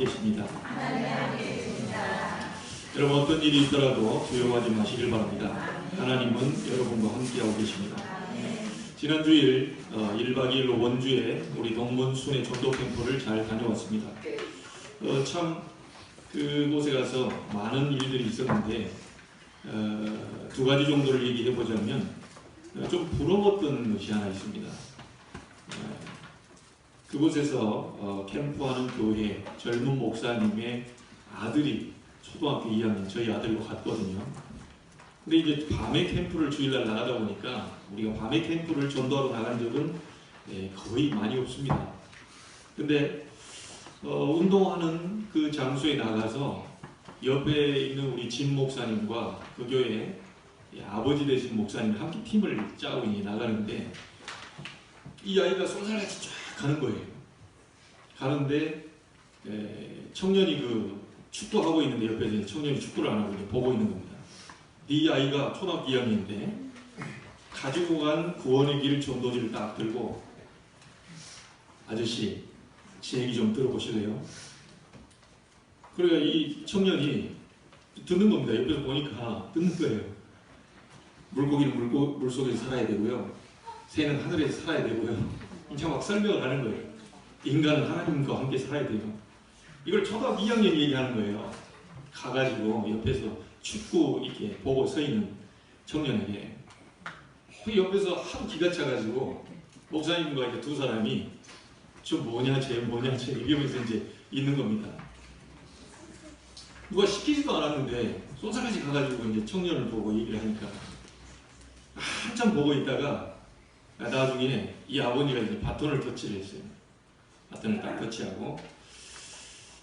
계십니다. 여러분 어떤 일이 있더라도 두려워하지 마시길 바랍니다. 하나님은 여러분과 함께하고 계십니다. 지난 주일 1박 2일로 원주에 우리 동문순회 전도 캠프를 잘 다녀왔습니다. 참 그곳에 가서 많은 일들이 있었는데 두 가지 정도를 얘기해 보자면 좀 부러웠던 것이 하나 있습니다. 그곳에서 캠프하는 교회 젊은 목사님의 아들이 초등학교 2학년 저희 아들과 같거든요. 근데 이제 밤에 캠프를 주일날 나가다 보니까 우리가 밤에 캠프를 전도하러 나간 적은 거의 많이 없습니다. 근데 운동하는 그 장소에 나가서 옆에 있는 우리 진 목사님과 그 교회 아버지 되신 목사님이 함께 팀을 짜고 나가는데 이 아이가 쏜살같이 쫙 가는 거예요. 가는데 청년이 축구하고 있는데 옆에서 청년이 축구를 안 하고 보고 있는 겁니다. 이 아이가 초등학교 2학년인데 가지고 간 구원의 길 전도지를 딱 들고 아저씨 제 얘기 좀 들어보실래요? 그러니까 이 청년이 듣는 겁니다. 옆에서 보니까 듣는 거예요. 물고기는 물속에서 살아야 되고요. 새는 하늘에서 살아야 되고요. 이제 막 설명을 하는 거예요. 인간은 하나님과 함께 살아야 돼요. 이걸 초등학교 2학년 얘기하는 거예요. 가가지고 옆에서 축구 이렇게 보고 서 있는 청년에게 그 옆에서 하도 기가 차가지고 목사님과 이제 두 사람이 저 뭐냐 쟤 이러면서 이제 있는 겁니다. 누가 시키지도 않았는데 쏜살같이 가가지고 이제 청년을 보고 얘기를 하니까 한참 보고 있다가 나중에 이 아버지가 이제 바톤을 터치를 했어요. 바톤을 딱 터치하고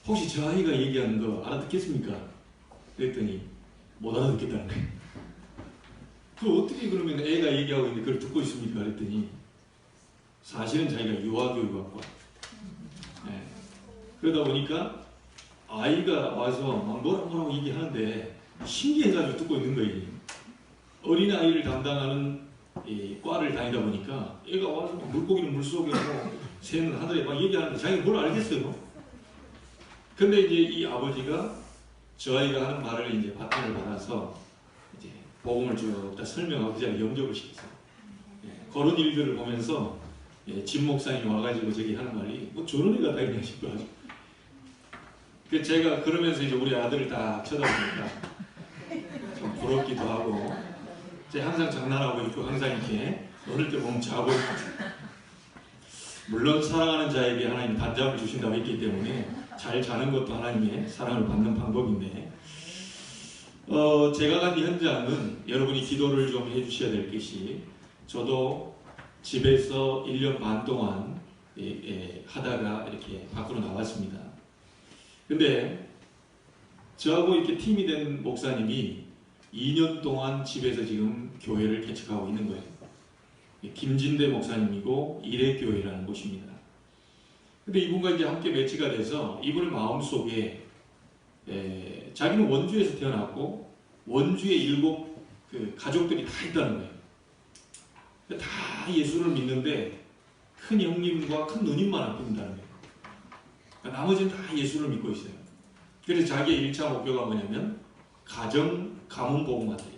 혹시 저 아이가 얘기하는 거 알아듣겠습니까? 그랬더니 못 알아듣겠다는 거예요. 그 어떻게 그러면 애가 얘기하고 있는데 그걸 듣고 있습니까? 그랬더니 사실은 자기가 유아교육학과 그러다 보니까 아이가 와서 막 뭐라고 얘기하는데 신기해가지고 듣고 있는 거예요. 어린아이를 담당하는 과를 다니다 보니까 애가 와서 물고기는 물속에 새는 하늘에 막 얘기하는데 자기가 뭘 알겠어요. 근데 이제 이 아버지가 저 아이가 하는 말을 이제 바탕을 받아서 이제 복음을 쭉 다 설명하고 그 자리에 영접을 시켰어요. 그런 일들을 보면서 진 목사님이 와가지고 저기 하는 말이 뭐 저런 애가 다 있냐 싶어가지고 제가 그러면서 이제 우리 아들을 다 쳐다보니까 좀 부럽기도 하고 제가 항상 장난하고 있고 항상 이렇게 어릴 때 보면 자고 물론 사랑하는 자에게 하나님 단잠을 주신다고 했기 때문에 잘 자는 것도 하나님의 사랑을 받는 방법인데 제가 간 현장은 여러분이 기도를 좀 해주셔야 될 것이 저도 집에서 1년 반 동안 하다가 이렇게 밖으로 나왔습니다. 근데 저하고 이렇게 팀이 된 목사님이 2년 동안 집에서 지금 교회를 개척하고 있는 거예요. 김진대 목사님이고 일회교회라는 곳입니다. 근데 이분과 이제 함께 매치가 돼서 이분의 마음속에 자기는 원주에서 태어났고 원주에 7 가족들이 다 있다는 거예요. 다 예수를 믿는데 큰 형님과 큰 누님만 안 믿는다는 거예요. 그러니까 나머지는 다 예수를 믿고 있어요. 그래서 자기의 1차 목표가 뭐냐면 가문 복음화돼요.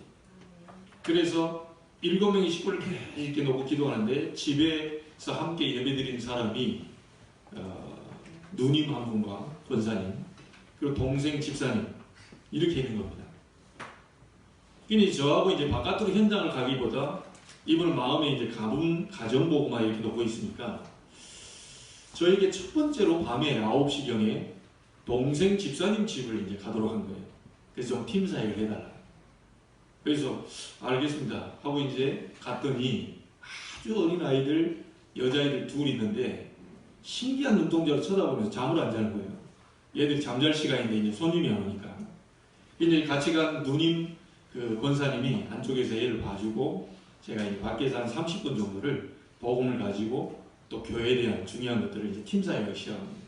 그래서 7명의 식구를 이렇게 놓고 기도하는데 집에서 함께 예배드린 사람이 누님 한 분과 권사님 그리고 동생 집사님 이렇게 있는 겁니다. 그러니 저하고 이제 바깥으로 현장을 가기보다 이분은 마음에 이제 가정 복음화 이렇게 놓고 있으니까 저에게 첫 번째로 밤에 9시경에 동생 집사님 집을 이제 가도록 한 거예요. 그래서 좀 팀 사역을 해달라. 그래서 알겠습니다 하고 이제 갔더니 아주 어린 아이들 여자아이들 둘 있는데 신기한 눈동자로 쳐다보면서 잠을 안 자는 거예요. 얘들 잠잘 시간인데 이제 손님이 안 오니까 이제 같이 간 누님 권사님이 안쪽에서 애를 봐주고 제가 이제 밖에서 한 30분 정도를 복음을 가지고 또 교회에 대한 중요한 것들을 이제 팀 사역을 시작합니다.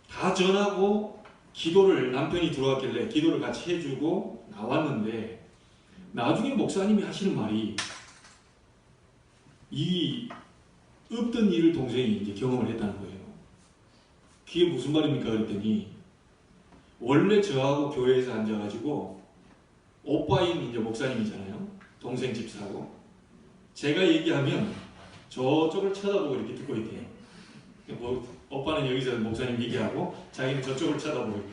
다 전하고 기도를 남편이 들어왔길래 기도를 같이 해주고 나왔는데 나중에 목사님이 하시는 말이 이 없던 일을 동생이 이제 경험을 했다는 거예요. 그게 무슨 말입니까? 그랬더니 원래 저하고 교회에서 앉아가지고 오빠인 이제 목사님이잖아요. 동생 집사하고 제가 얘기하면 저쪽을 쳐다보고 이렇게 듣고 있대요. 뭐 오빠는 여기서 목사님 얘기하고 자기는 저쪽을 쳐다보고 있고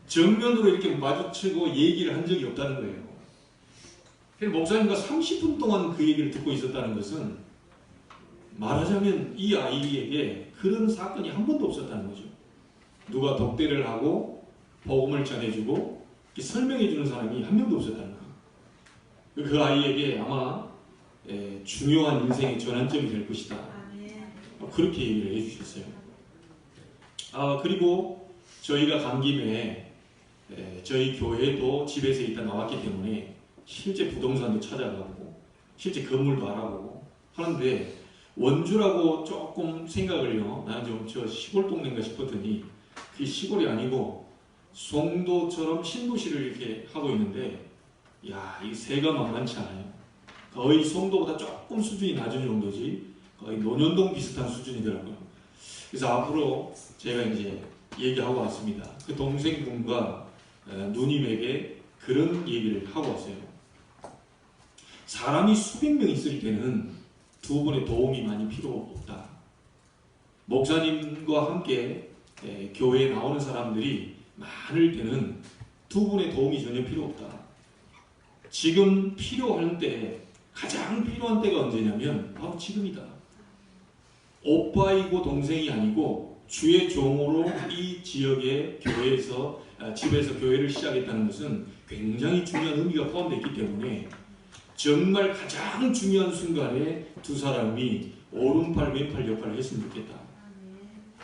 정면으로 이렇게 마주치고 얘기를 한 적이 없다는 거예요. 그래서 목사님과 30분 동안 그 얘기를 듣고 있었다는 것은 말하자면 이 아이에게 그런 사건이 한 번도 없었다는 거죠. 누가 독대를 하고 복음을 전해주고 설명해주는 사람이 한 명도 없었다는 거예요. 그 아이에게 아마 중요한 인생의 전환점이 될 것이다. 그렇게 얘기를 해주셨어요. 그리고 저희가 간 김에 저희 교회도 집에서 일단 나왔기 때문에 실제 부동산도 찾아가고 실제 건물도 알아보고 하는데 원주라고 조금 생각을요. 나는 좀 저 시골 동네인가 싶었더니 그게 시골이 아니고 송도처럼 신도시를 이렇게 하고 있는데 야, 이 새가 만만치 않아요. 거의 송도보다 조금 수준이 낮은 정도지 거의 논현동 비슷한 수준이더라고요. 그래서 앞으로 제가 이제 얘기하고 왔습니다. 그 동생분과 누님에게 그런 얘기를 하고 왔어요. 사람이 수백 명 있을 때는 두 분의 도움이 많이 필요 없다. 목사님과 함께 교회에 나오는 사람들이 많을 때는 두 분의 도움이 전혀 필요 없다. 지금 필요할 때 가장 필요한 때가 언제냐면 바로 지금이다. 오빠이고 동생이 아니고 주의 종으로 이 지역의 교회에서 집에서 교회를 시작했다는 것은 굉장히 중요한 의미가 포함되어 있기 때문에 정말 가장 중요한 순간에 두 사람이 오른팔 왼팔 역할을 했으면 좋겠다.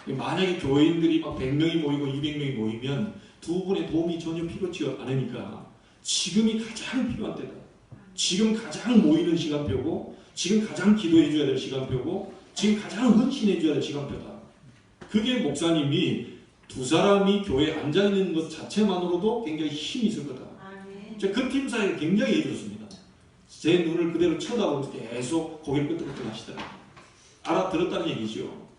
만약에 교회인들이 막 100명이 모이고 200명이 모이면 두 분의 도움이 전혀 필요치 않으니까 지금이 가장 필요한 때다. 지금 가장 모이는 시간표고 지금 가장 기도해 줘야 될 시간표고 지금 가장 헌신해 줘야 될 시간표다. 그게 목사님이 두 사람이 교회에 앉아있는 것 자체만으로도 굉장히 힘이 있을 거다. 그 팀사에 굉장히 해줬습니다. 제 눈을 그대로 쳐다보면서 계속 고개를 끄덕끄덕 하시더라고요. 알아들었다는 얘기죠.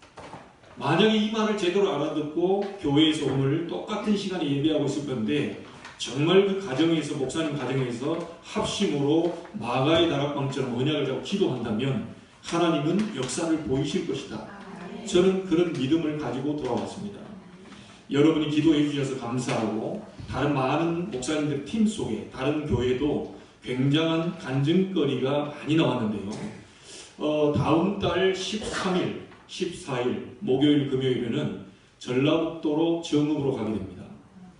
만약에 이 말을 제대로 알아듣고 교회에서 오늘 똑같은 시간에 예배하고 있을 건데 정말 그 가정에서 목사님 가정에서 합심으로 마가의 다락방처럼 언약을 잡고 기도한다면 하나님은 역사를 보이실 것이다. 저는 그런 믿음을 가지고 돌아왔습니다. 여러분이 기도해 주셔서 감사하고 다른 많은 목사님들 팀 속에 다른 교회도 굉장한 간증거리가 많이 나왔는데요. 다음 달 13일, 14일 목요일, 금요일에는 전라북도로 정읍으로 가게 됩니다.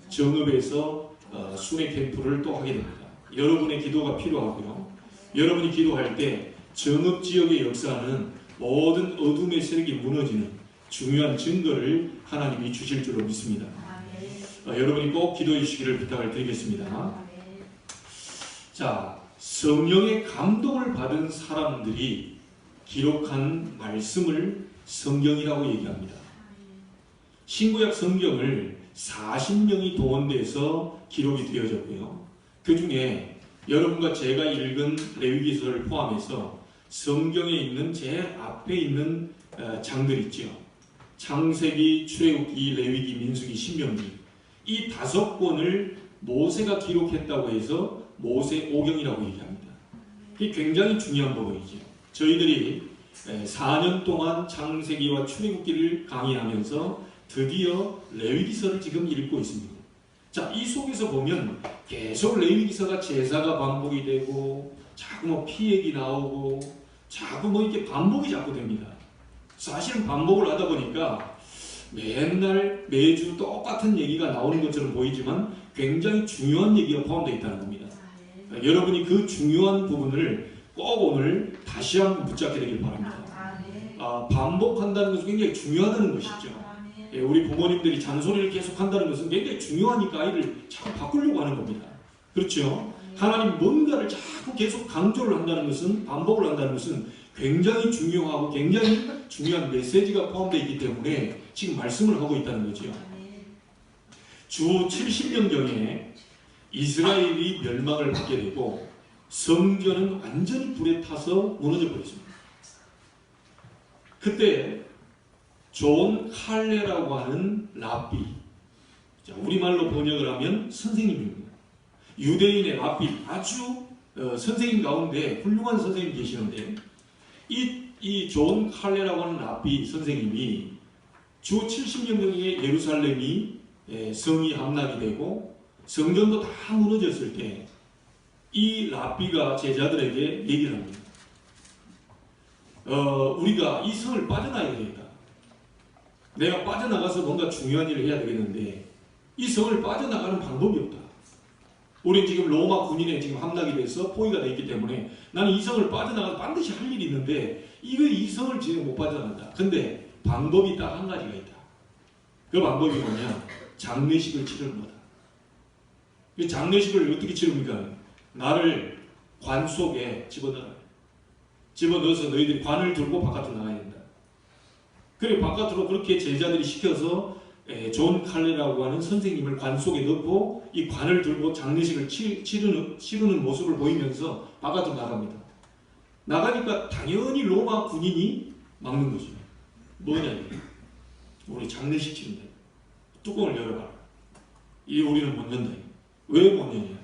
정읍에서 순회 캠프를 또 하게 됩니다. 여러분의 기도가 필요하고요. 여러분이 기도할 때 정읍 지역의 역사는 모든 어둠의 세력이 무너지는 중요한 증거를 하나님이 주실 줄로 믿습니다. 여러분이 꼭 기도해 주시기를 부탁을 드리겠습니다. 자, 성령의 감동을 받은 사람들이 기록한 말씀을 성경이라고 얘기합니다. 신구약 성경을 40명이 동원돼서 기록이 되어졌고요. 그 중에 여러분과 제가 읽은 레위기서를 포함해서 성경에 있는 제일 앞에 있는 장들 있죠. 창세기, 출애굽기, 레위기, 민수기, 신명기 이 5권을 모세가 기록했다고 해서 모세오경이라고 얘기합니다. 이게 굉장히 중요한 부분이죠. 저희들이 4년 동안 창세기와 출애굽기를 강의하면서 드디어 레위기서를 지금 읽고 있습니다. 자, 이 속에서 보면 계속 레위기서가 제사가 반복이 되고 자꾸 뭐 피획이 나오고 자꾸 뭐 이렇게 반복이 자꾸 됩니다. 사실은 반복을 하다 보니까 맨날 매주 똑같은 얘기가 나오는 것처럼 보이지만 굉장히 중요한 얘기가 포함되어 있다는 겁니다. 여러분이 그 중요한 부분을 꼭 오늘 다시 한번 붙잡게 되길 바랍니다. 반복한다는 것은 굉장히 중요하다는 것이죠. 우리 부모님들이 잔소리를 계속 한다는 것은 굉장히 중요하니까 아이를 자꾸 바꾸려고 하는 겁니다. 그렇죠? 하나님 뭔가를 자꾸 계속 강조를 한다는 것은, 반복을 한다는 것은 굉장히 중요하고 굉장히 중요한 메시지가 포함되어 있기 때문에 지금 말씀을 하고 있다는 거죠. 주 70년경에 이스라엘이 멸망을 받게 되고 성전은 완전히 불에 타서 무너져 버렸습니다. 그때 존 칼레라고 하는 랍비, 자, 우리말로 번역을 하면 선생님입니다. 유대인의 랍비, 아주 선생님 가운데 훌륭한 선생님이 계시는데 이 존 칼레라고 하는 랍비 선생님이 주 70년경에 예루살렘이 성이 함락이 되고 성전도 다 무너졌을 때 이 랍비가 제자들에게 얘기를 합니다. 우리가 이 성을 빠져나가야 되겠다. 내가 빠져나가서 뭔가 중요한 일을 해야 되겠는데 이 성을 빠져나가는 방법이 없다. 우린 지금 로마 군인에 지금 함락이 돼서 포위가 되어 있기 때문에 나는 이 성을 빠져나가서 반드시 할 일이 있는데 이 성을 지금 못 빠져나간다. 근데 방법이 딱 한 가지가 있다. 그 방법이 뭐냐? 장례식을 치르는 거다. 이 장례식을 어떻게 치릅니까? 나를 관 속에 집어넣어서 너희들이 관을 들고 바깥으로 나가야 된다. 그래 바깥으로 그렇게 제자들이 시켜서 존 칼레라고 하는 선생님을 관 속에 넣고 이 관을 들고 장례식을 치르는 모습을 보이면서 바깥으로 나갑니다. 나가니까 당연히 로마 군인이 막는 거죠. 뭐냐 이게? 우리 장례식 치른다. 뚜껑을 열어봐라. 이 우리는 못 연다. 왜 못 여냐?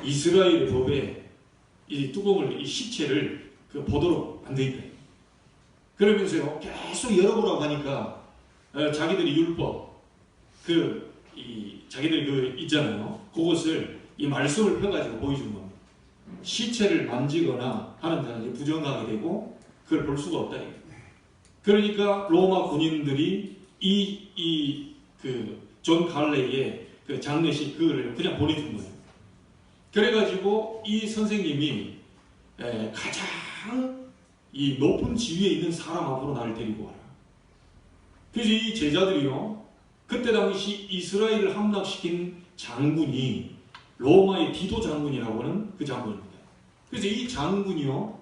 이스라엘 법에 이 뚜껑을, 이 시체를 보도록 안 돼 있다. 그러면서요 계속 열어보라고 하니까 자기들이 율법 자기들이 있잖아요. 그것을 이 말씀을 펴가지고 보여준 겁니다. 시체를 만지거나 하는 자는 부정하게 되고 그걸 볼 수가 없다. 그러니까 로마 군인들이 존 칼레의 그 장례식 그거를 그냥 보내준 거예요. 그래가지고 이 선생님이 가장 이 높은 지위에 있는 사람 앞으로 나를 데리고 와라. 그래서 이 제자들이요, 그때 당시 이스라엘을 함락시킨 장군이 로마의 디도 장군이라고 하는 그 장군입니다. 그래서 이 장군이요,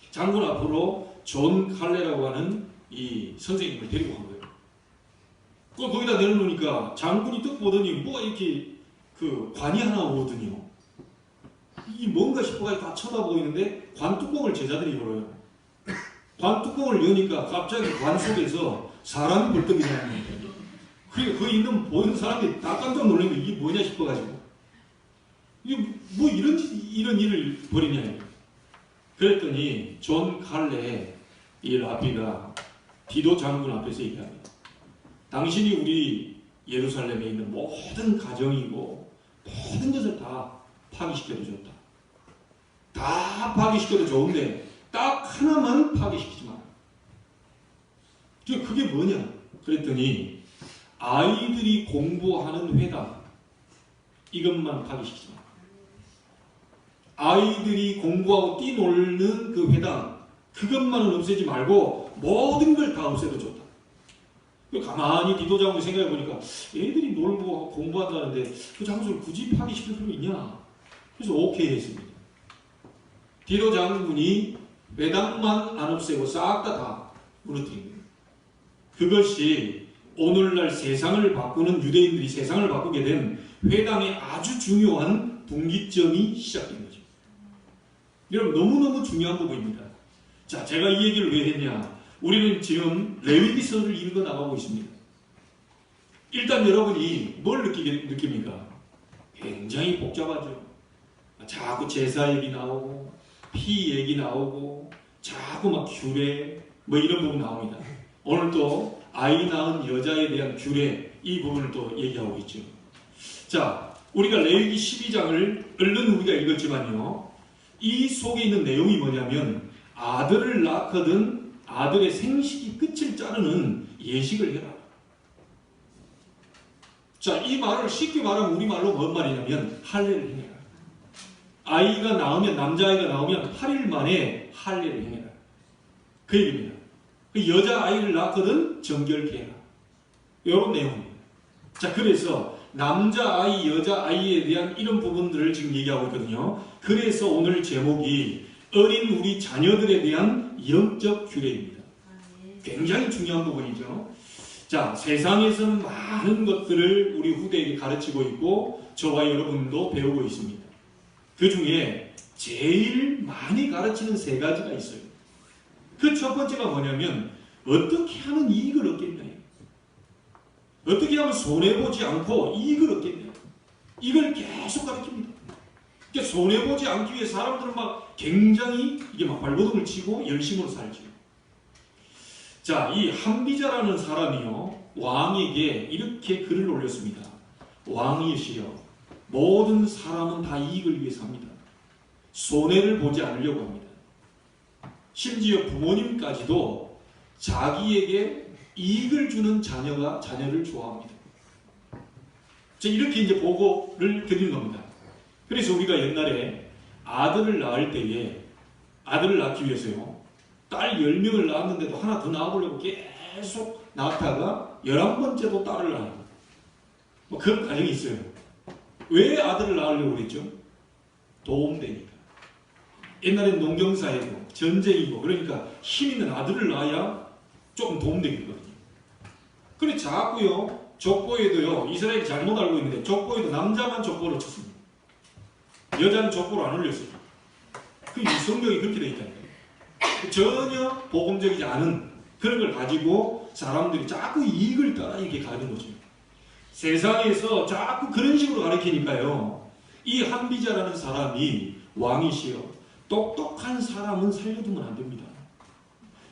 장군 앞으로 존 칼레라고 하는 이 선생님을 데리고 간 거예요. 거기다 내려놓으니까 장군이 딱 보더니 뭐가 이렇게 관이 하나 오거든요. 이게 뭔가 싶어가지고 다 쳐다보고 있는데 관 뚜껑을 제자들이 열어요. 관 뚜껑을 여니까 갑자기 관 속에서 사람이 벌떡 일어나는 거예요. 그러니까 거기 있는 보이는 사람들이 다 깜짝 놀란 게 이게 뭐냐 싶어가지고 이게 뭐 이런 일을 벌이냐. 그랬더니 존 칼레 이 랍비가 디도 장군 앞에서 얘기합니다. 당신이 우리 예루살렘에 있는 모든 가정이고 모든 것을 다 파괴시켜도 좋다. 다 파괴시켜도 좋은데 딱 하나만 파괴시키지 마라. 그게 뭐냐? 그랬더니 아이들이 공부하는 회당 이것만 파괴시키지 마라. 아이들이 공부하고 뛰놀는 그 회당 그것만은 없애지 말고 모든 걸 다 없애도 좋다. 가만히 디도 장군이 생각해 보니까 애들이 놀고 공부한다는데 그 장소를 굳이 파괴시킬 필요 있냐? 그래서 오케이 했습니다. 디도 장군이 회당만 안 없애고 싹 다 무너뜨린 거예요. 그것이 오늘날 세상을 바꾸는 유대인들이 세상을 바꾸게 된 회당의 아주 중요한 분기점이 시작된 거죠. 여러분 너무너무 중요한 부분입니다. 자, 제가 이 얘기를 왜 했냐? 우리는 지금 레위기서를 읽어 나가고 있습니다. 일단 여러분이 뭘 느낍니까? 굉장히 복잡하죠. 자꾸 제사 얘기 나오고 피 얘기 나오고 자꾸 막 규례 뭐 이런 부분 나옵니다. 오늘 또 아이 낳은 여자에 대한 규례 이 부분을 또 얘기하고 있죠. 자, 우리가 레위기 12장을 얼른 우리가 읽었지만요, 이 속에 있는 내용이 뭐냐면 아들을 낳거든 아들의 생식이 끝을 자르는 예식을 해라. 자, 이 말을 쉽게 말하면 우리말로 뭔 말이냐면 할례를 행해라. 아이가 나오면, 남자아이가 나오면 8일 만에 할례를 행해라. 그 얘기입니다. 그 여자아이를 낳거든 정결케 해라. 이런 내용입니다. 자, 그래서 남자아이, 여자아이에 대한 이런 부분들을 지금 얘기하고 있거든요. 그래서 오늘 제목이 어린 우리 자녀들에 대한 영적 규례입니다. 굉장히 중요한 부분이죠. 자, 세상에서는 많은 것들을 우리 후대에게 가르치고 있고 저와 여러분도 배우고 있습니다. 그 중에 제일 많이 가르치는 세 가지가 있어요. 그 첫 번째가 뭐냐면 어떻게 하면 이익을 얻겠냐. 어떻게 하면 손해보지 않고 이익을 얻겠냐. 이걸 계속 가르칩니다. 그러니까 손해보지 않기 위해 사람들은 막 굉장히 이게 막 발버둥을 치고 열심으로 살죠. 자, 이 한비자라는 사람이요, 왕에게 이렇게 글을 올렸습니다. 왕이시여, 모든 사람은 다 이익을 위해 삽니다. 손해를 보지 않으려고 합니다. 심지어 부모님까지도 자기에게 이익을 주는 자녀를 좋아합니다. 자, 이렇게 이제 보고를 드리는 겁니다. 그래서 우리가 옛날에 아들을 낳을 때에 아들을 낳기 위해서요, 딸 10명을 낳았는데도 하나 더 낳아보려고 계속 낳다가 11번째도 딸을 낳아요. 뭐 그런 가정이 있어요. 왜 아들을 낳으려고 그랬죠? 도움되니까. 옛날엔 농경사회고 전쟁이고 그러니까 힘 있는 아들을 낳아야 조금 도움되거든요. 그래 자꾸요, 족보에도요, 이스라엘이 잘못 알고 있는데 족보에도 남자만 족보를 쳤습니다. 여자는 족보를 안 올렸어요. 그 성경이 그렇게 되어 있다는 거예요. 전혀 복음적이지 않은 그런 걸 가지고 사람들이 자꾸 이익을 따라 이렇게 가는 거죠. 세상에서 자꾸 그런 식으로 가르치니까요, 이 한비자라는 사람이 왕이시여, 똑똑한 사람은 살려두면 안 됩니다.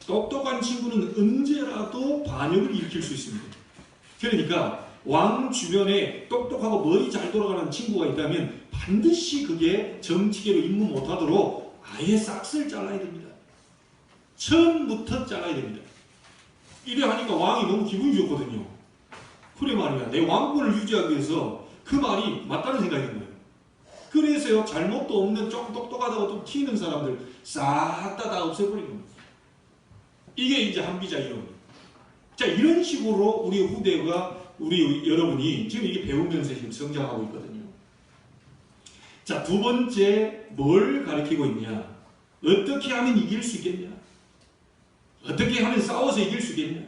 똑똑한 친구는 언제라도 반역을 일으킬 수 있습니다. 그러니까 왕 주변에 똑똑하고 머리 잘 돌아가는 친구가 있다면 반드시 그게 정치계로 입문 못하도록 아예 싹쓸 잘라야 됩니다. 처음부터 잘라야 됩니다. 이래 하니까 왕이 너무 기분이 좋거든요. 그래 말이야, 내 왕권을 유지하기 위해서 그 말이 맞다는 생각인 거예요. 그래서요, 잘못도 없는 조금 똑똑하다고 좀 튀는 사람들 싹 다 없애버린 겁니다. 이게 이제 한비자 이론. 자, 이런 식으로 우리 후대가, 우리 여러분이 지금 이게 배우면서 지금 성장하고 있거든요. 자, 두 번째, 뭘 가르치고 있냐? 어떻게 하면 이길 수 있겠냐? 어떻게 하면 싸워서 이길 수 있겠냐?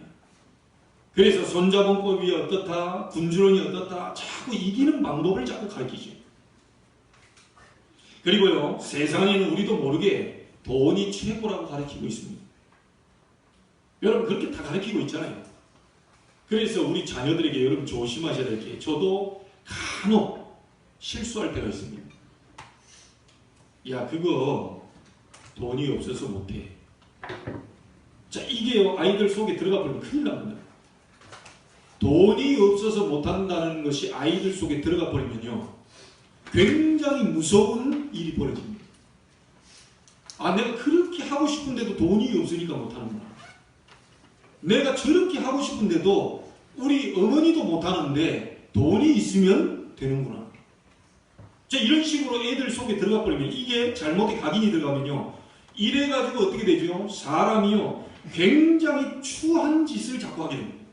그래서 손자본법이 어떻다, 군주론이 어떻다, 자꾸 이기는 방법을 자꾸 가르치죠. 그리고요, 세상에는 우리도 모르게 돈이 최고라고 가르치고 있습니다. 여러분 그렇게 다 가르치고 있잖아요. 그래서 우리 자녀들에게 여러분 조심하셔야 될 게, 저도 간혹 실수할 때가 있습니다. 야, 그거 돈이 없어서 못해. 자, 이게요, 아이들 속에 들어가 버리면 큰일 납니다. 돈이 없어서 못한다는 것이 아이들 속에 들어가 버리면요, 굉장히 무서운 일이 벌어집니다. 아, 내가 그렇게 하고 싶은데도 돈이 없으니까 못하는구나. 내가 저렇게 하고 싶은데도 우리 어머니도 못하는데 돈이 있으면 되는구나. 자, 이런 식으로 애들 속에 들어가 버리면, 이게 잘못에 각인이 들어가면요, 이래가지고 어떻게 되죠? 사람이요, 굉장히 추한 짓을 자꾸 하게 됩니다.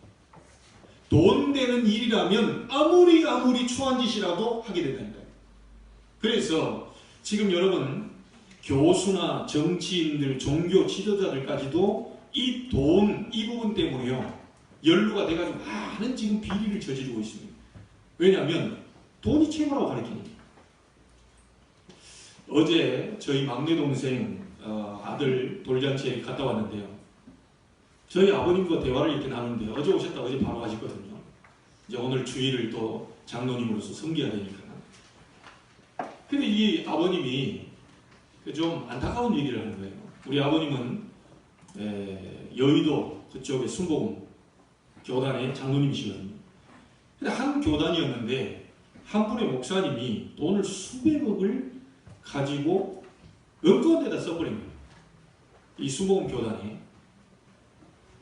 돈 되는 일이라면 아무리 추한 짓이라도 하게 된다니까요. 그래서 지금 여러분, 교수나 정치인들, 종교 지도자들까지도 이 돈, 이 부분 때문에요, 연루가 돼가지고 많은 지금 비리를 저지르고 있습니다. 왜냐하면 돈이 최고라고 가르치니까. 어제 저희 막내 동생 아들 돌잔치에 갔다 왔는데요, 저희 아버님과 대화를 이렇게 나누는데, 어제 오셨다 어제 바로 가셨거든요. 이제 오늘 주일을 또 장로님으로서 섬겨야 되니까. 근데 이 아버님이 좀 안타까운 얘기를 하는 거예요. 우리 아버님은 여의도 그쪽에 순복음 교단의 장로님이시거든요. 근데 한 교단이었는데 한 분의 목사님이 돈을 수백억을 가지고 엉뚱한 데다 써버린 거예요. 이 순복음 교단에.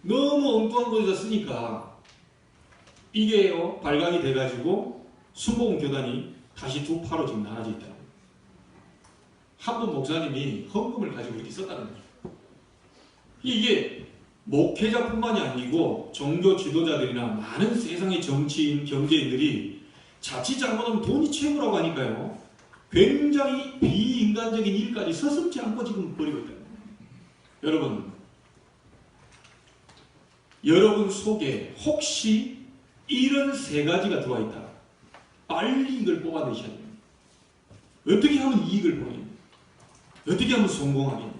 너무 엉뚱한 곳에다 쓰니까 이게요, 발각이 돼가지고 순복음 교단이 다시 두 파로 지금 나눠져 있다고. 한 분 목사님이 헌금을 가지고 이렇게 썼다는 거죠. 이게 목회자뿐만이 아니고 종교 지도자들이나 많은 세상의 정치인, 경제인들이 자칫 잘못하면 돈이 최고라고 하니까요, 굉장히 비인간적인 일까지 서슴지 않고 지금 벌이고 있다. 여러분 속에 혹시 이런 세 가지가 들어와 있다. 빨리 이걸 뽑아내셔야 됩니다. 어떻게 하면 이익을 보겠냐? 어떻게 하면 성공하겠냐?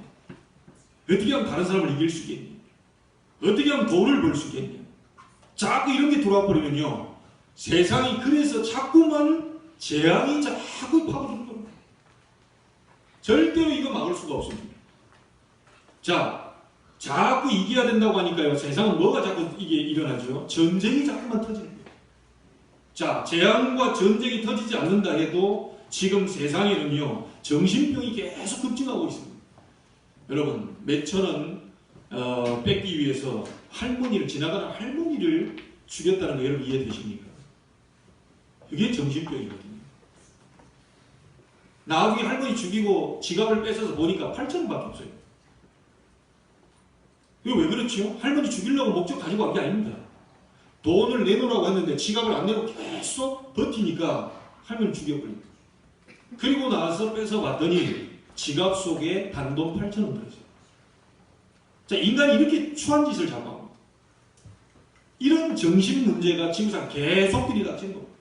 어떻게 하면 다른 사람을 이길 수 있겠냐? 어떻게 하면 돈을 벌 수 있겠냐. 자꾸 이런 게 들어와 버리면요, 세상이 그래서 자꾸만 재앙이 자꾸 파고들 겁니다. 절대로 이거 막을 수가 없습니다. 자, 자꾸 이겨야 된다고 하니까요, 세상은 뭐가 자꾸 이게 일어나죠? 전쟁이 자꾸만 터지는 거예요. 자, 재앙과 전쟁이 터지지 않는다 해도 지금 세상에는요, 정신병이 계속 급증하고 있습니다. 여러분, 몇천 원 뺏기 위해서 지나가는 할머니를 죽였다는 거 여러분 이해되십니까? 그게 정신병이거든요. 나중에 할머니 죽이고 지갑을 뺏어서 보니까 8,000원밖에 없어요. 이거 왜 그렇죠? 할머니 죽이려고 목적 가지고 간 게 아닙니다. 돈을 내놓으라고 했는데 지갑을 안 내고 계속 버티니까 할머니 죽여버립니다. 그리고 나서 뺏어봤더니 지갑 속에 단돈 8,000원 들어있어요. 자, 인간이 이렇게 추한 짓을 자꾸 합니다. 이런 정신 문제가 지구상 계속 들이닥치는 겁니다.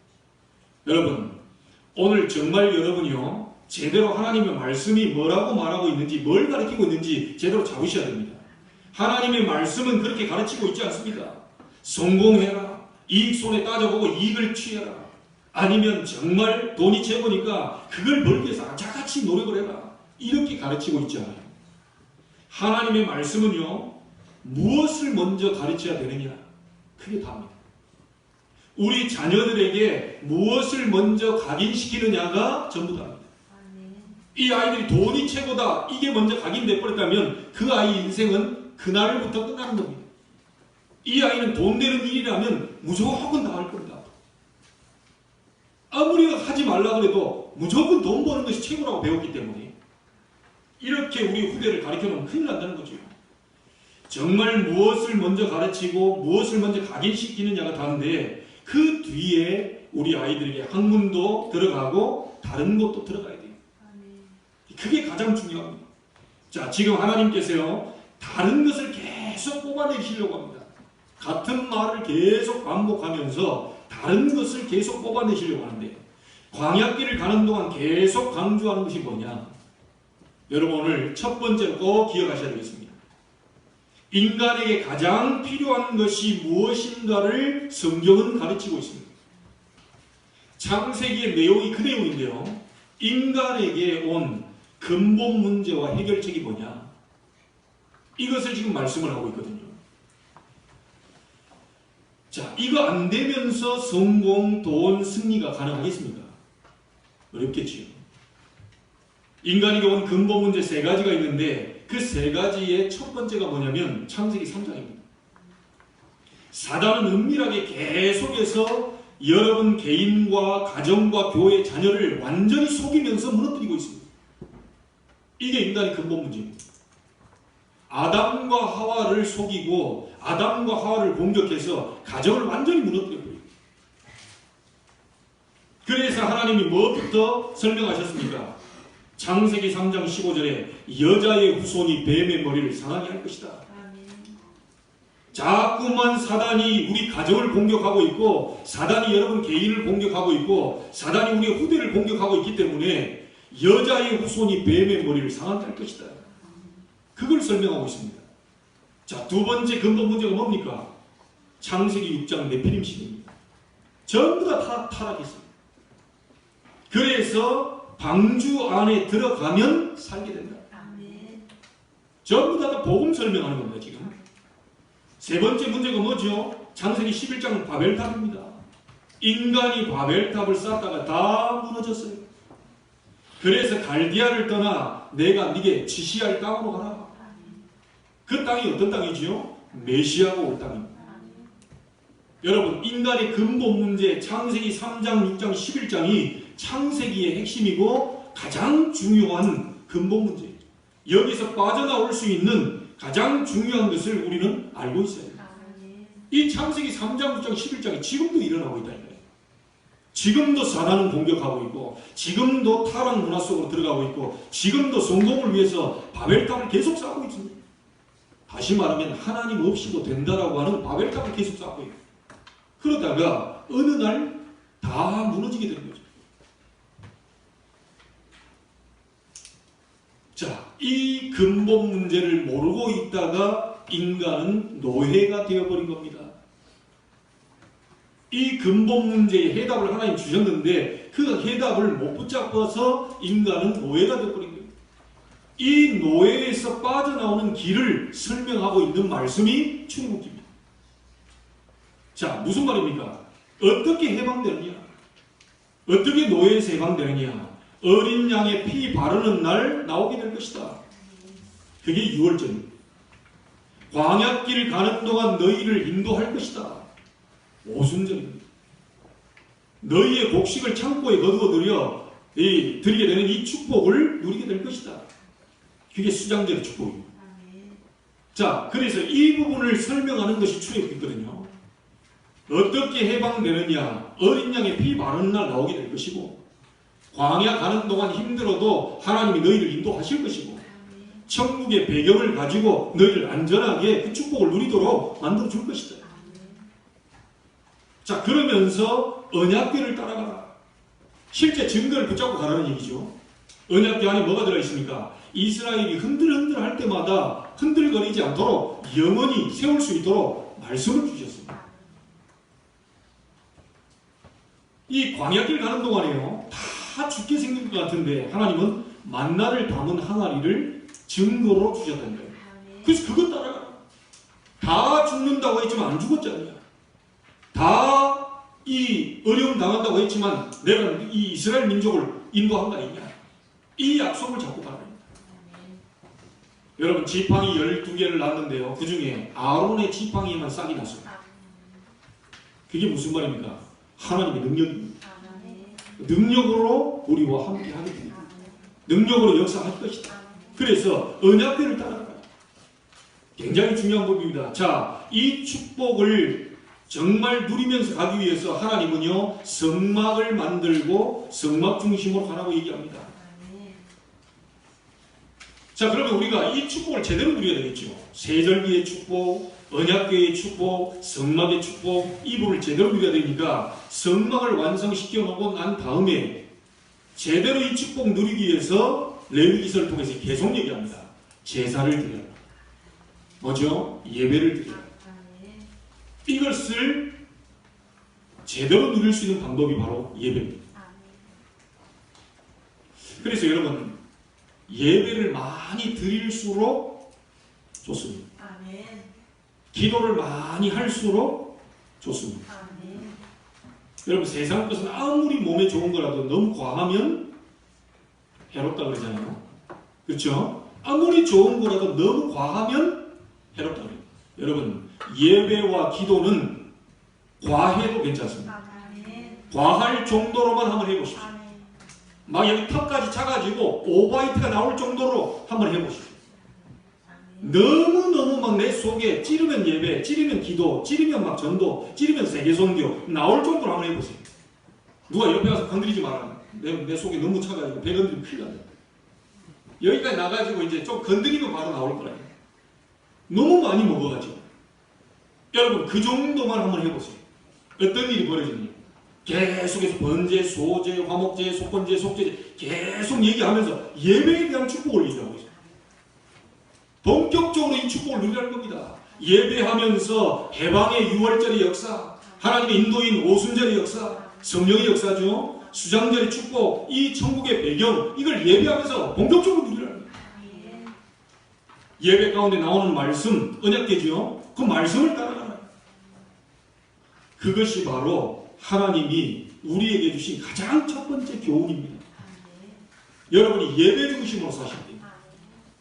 여러분, 오늘 정말 여러분이요, 제대로 하나님의 말씀이 뭐라고 말하고 있는지, 뭘 가르치고 있는지 제대로 잡으셔야 됩니다. 하나님의 말씀은 그렇게 가르치고 있지 않습니다. 성공해라, 이익 손에 따져보고 이익을 취해라, 아니면 정말 돈이 최고니까 그걸 벌기 위해서 악착같이 노력을 해라, 이렇게 가르치고 있지 않아요. 하나님의 말씀은요, 무엇을 먼저 가르쳐야 되느냐, 그게 답니다. 우리 자녀들에게 무엇을 먼저 각인시키느냐가 전부 답니다. 이 아이들이 돈이 최고다, 이게 먼저 각인돼 버렸다면 그 아이 인생은 그날부터 끝나는 겁니다. 이 아이는 돈 되는 일이라면 무조건 다 할 겁니다. 아무리 하지 말라 그래도 무조건 돈 버는 것이 최고라고 배웠기 때문에 이렇게 우리 후대를 가르쳐놓으면 큰일 난다는 거죠. 정말 무엇을 먼저 가르치고 무엇을 먼저 각인시키느냐가 다른데, 그 뒤에 우리 아이들에게 학문도 들어가고 다른 것도 들어가야 돼요. 그게 가장 중요합니다. 자, 지금 하나님께서요, 다른 것을 계속 뽑아내시려고 합니다. 같은 말을 계속 반복하면서 다른 것을 계속 뽑아내시려고 하는데, 광야길을 가는 동안 계속 강조하는 것이 뭐냐? 여러분, 오늘 첫 번째로 꼭 기억하셔야 되겠습니다. 인간에게 가장 필요한 것이 무엇인가를 성경은 가르치고 있습니다. 창세기의 내용이 그 내용인데요, 인간에게 온 근본 문제와 해결책이 뭐냐, 이것을 지금 말씀을 하고 있거든요. 자, 이거 안 되면서 성공, 돈, 승리가 가능하겠습니까? 어렵겠지요. 인간에게 온 근본 문제 3가지가 있는데, 그 3가지의 첫 번째가 뭐냐면 창세기 3장입니다. 사단은 은밀하게 계속해서 여러분 개인과 가정과 교회 자녀를 완전히 속이면서 무너뜨리고 있습니다. 이게 인간의 근본 문제입니다. 아담과 하와를 속이고 아담과 하와를 공격해서 가정을 완전히 무너뜨려버려요. 그래서 하나님이 뭐부터 설명하셨습니까? 창세기 3장 15절에 여자의 후손이 뱀의 머리를 상하게 할 것이다. 자꾸만 사단이 우리 가정을 공격하고 있고, 사단이 여러분 개인을 공격하고 있고, 사단이 우리 후대를 공격하고 있기 때문에 여자의 후손이 뱀의 머리를 상하게 할 것이다. 그걸 설명하고 있습니다. 자, 두 번째 근본 문제가 뭡니까? 창세기 6장 네피림신입니다. 전부 다 타락했습니다. 그래서 방주 안에 들어가면 살게 된다. 전부 다 복음 설명하는 겁니다. 지금 세 번째 문제가 뭐죠? 창세기 11장 바벨탑입니다. 인간이 바벨탑을 쌓다가 다 무너졌어요. 그래서 갈디아를 떠나 내가 네게 지시할 땅으로 가라. 그 땅이 어떤 땅이지요? 메시아가 올 땅입니다. 여러분, 인간의 근본 문제 창세기 3장, 6장, 11장이 창세기의 핵심이고 가장 중요한 근본 문제예요. 여기서 빠져나올 수 있는 가장 중요한 것을 우리는 알고 있어야 돼요. 이 창세기 3장, 9장, 11장이 지금도 일어나고 있다니까요. 지금도 사단은 공격하고 있고, 지금도 타락 문화 속으로 들어가고 있고, 지금도 성공을 위해서 바벨탑을 계속 쌓고 있습니다. 다시 말하면 하나님 없이도 된다라고 하는 바벨탑을 계속 쌓고 있고, 그러다가 어느 날 다 무너지게 되는 거죠. 자, 이 근본 문제를 모르고 있다가 인간은 노예가 되어버린 겁니다. 이 근본 문제의 해답을 하나님 주셨는데 그 해답을 못 붙잡아서 인간은 노예가 되어버린 거예요. 이 노예에서 빠져나오는 길을 설명하고 있는 말씀이 출애굽기입니다. 자, 무슨 말입니까? 어떻게 해방되느냐? 어떻게 노예에서 해방되느냐? 어린 양의 피 바르는 날 나오게 될 것이다. 그게 6월절입니다. 광야길 가는 동안 너희를 인도할 것이다. 오순절입니다. 너희의 곡식을 창고에 거두어들여 드리게 되는 이 축복을 누리게 될 것이다. 그게 수장절의 축복입니다. 자, 그래서 이 부분을 설명하는 것이 출애굽기거든요. 어떻게 해방되느냐? 어린 양의 피 바르는 날 나오게 될 것이고, 광야 가는 동안 힘들어도 하나님이 너희를 인도하실 것이고, 천국의 배경을 가지고 너희를 안전하게 그 축복을 누리도록 만들어 줄 것이다. 자, 그러면서 언약궤를 따라가라. 실제 증거를 붙잡고 가라는 얘기죠. 언약궤 안에 뭐가 들어있습니까? 이스라엘이 흔들흔들 할 때마다 흔들거리지 않도록 영원히 세울 수 있도록 말씀을 주셨습니다. 이 광야길 가는 동안에요, 다 죽게 생길 것 같은데 하나님은 만나를 담은 항아리를 증거로 주셨다는 거예요. 그래서 그것 따라가라. 다 죽는다고 했지만 안 죽었잖아요. 다 이 어려움 당한다고 했지만 내가 이 이스라엘 민족을 인도한 거 아니냐. 이 약속을 잡고 가라. 여러분, 지팡이 12개를 낳았는데요, 그 중에 아론의 지팡이에만 싹이 났어요. 그게 무슨 말입니까? 하나님의 능력입니다. 능력으로 우리와 함께 하게 됩니다. 능력으로 역사할 것이다. 그래서 언약궤를 따라가라. 굉장히 중요한 법입니다. 자, 이 축복을 정말 누리면서 가기 위해서 하나님은요, 성막을 만들고 성막 중심으로 가라고 얘기합니다. 자, 그러면 우리가 이 축복을 제대로 누려야 되겠죠. 세절기의 축복, 언약궤의 축복, 성막의 축복, 이 부분을 제대로 누려야 되니까 성막을 완성시켜 놓고 난 다음에 제대로 이 축복 누리기 위해서 레위기서를 통해서 계속 얘기합니다. 제사를 드려라. 뭐죠? 예배를 드려라. 이것을 제대로 누릴 수 있는 방법이 바로 예배입니다. 그래서 여러분, 예배를 많이 드릴수록 좋습니다. 기도를 많이 할수록 좋습니다. 여러분, 세상 것은 아무리 몸에 좋은 거라도 너무 과하면 해롭다 그러잖아요. 그렇죠? 아무리 좋은 거라도 너무 과하면 해롭다 그래요. 여러분, 예배와 기도는 과해도 괜찮습니다. 과할 정도로만 한번 해보십시오. 막 여기 턱까지 차가지고 오바이트가 나올 정도로 한번 해보십시오. 너무너무 막 내 속에 찌르면 예배, 찌르면 기도, 찌르면 막 전도, 찌르면 세계선교 나올 정도로 한번 해보세요. 누가 옆에 가서 건드리지 마라. 내 속에 너무 차가지고 배 건드리면 큰일 난다. 여기까지 나가지고 이제 좀 건드리면 바로 나올 거라요. 너무 많이 먹어가지고. 여러분, 그 정도만 한번 해보세요. 어떤 일이 벌어지느냐. 계속해서 번제, 소제, 화목제, 속건제, 속제제 계속 얘기하면서 예배에 대한 축복을 얘기하고 있어요. 본격적으로 이 축복을 누리라는 겁니다. 예배하면서 해방의 6월절의 역사, 하나님의 인도인 오순절의 역사, 성령의 역사죠. 수장절의 축복, 이 천국의 배경, 이걸 예배하면서 본격적으로 누리라는 거예요. 예배 가운데 나오는 말씀, 언약궤죠. 그 말씀을 따라가라. 그것이 바로 하나님이 우리에게 주신 가장 첫 번째 교훈입니다. 여러분이 예배 중심으로 사셔야 돼요.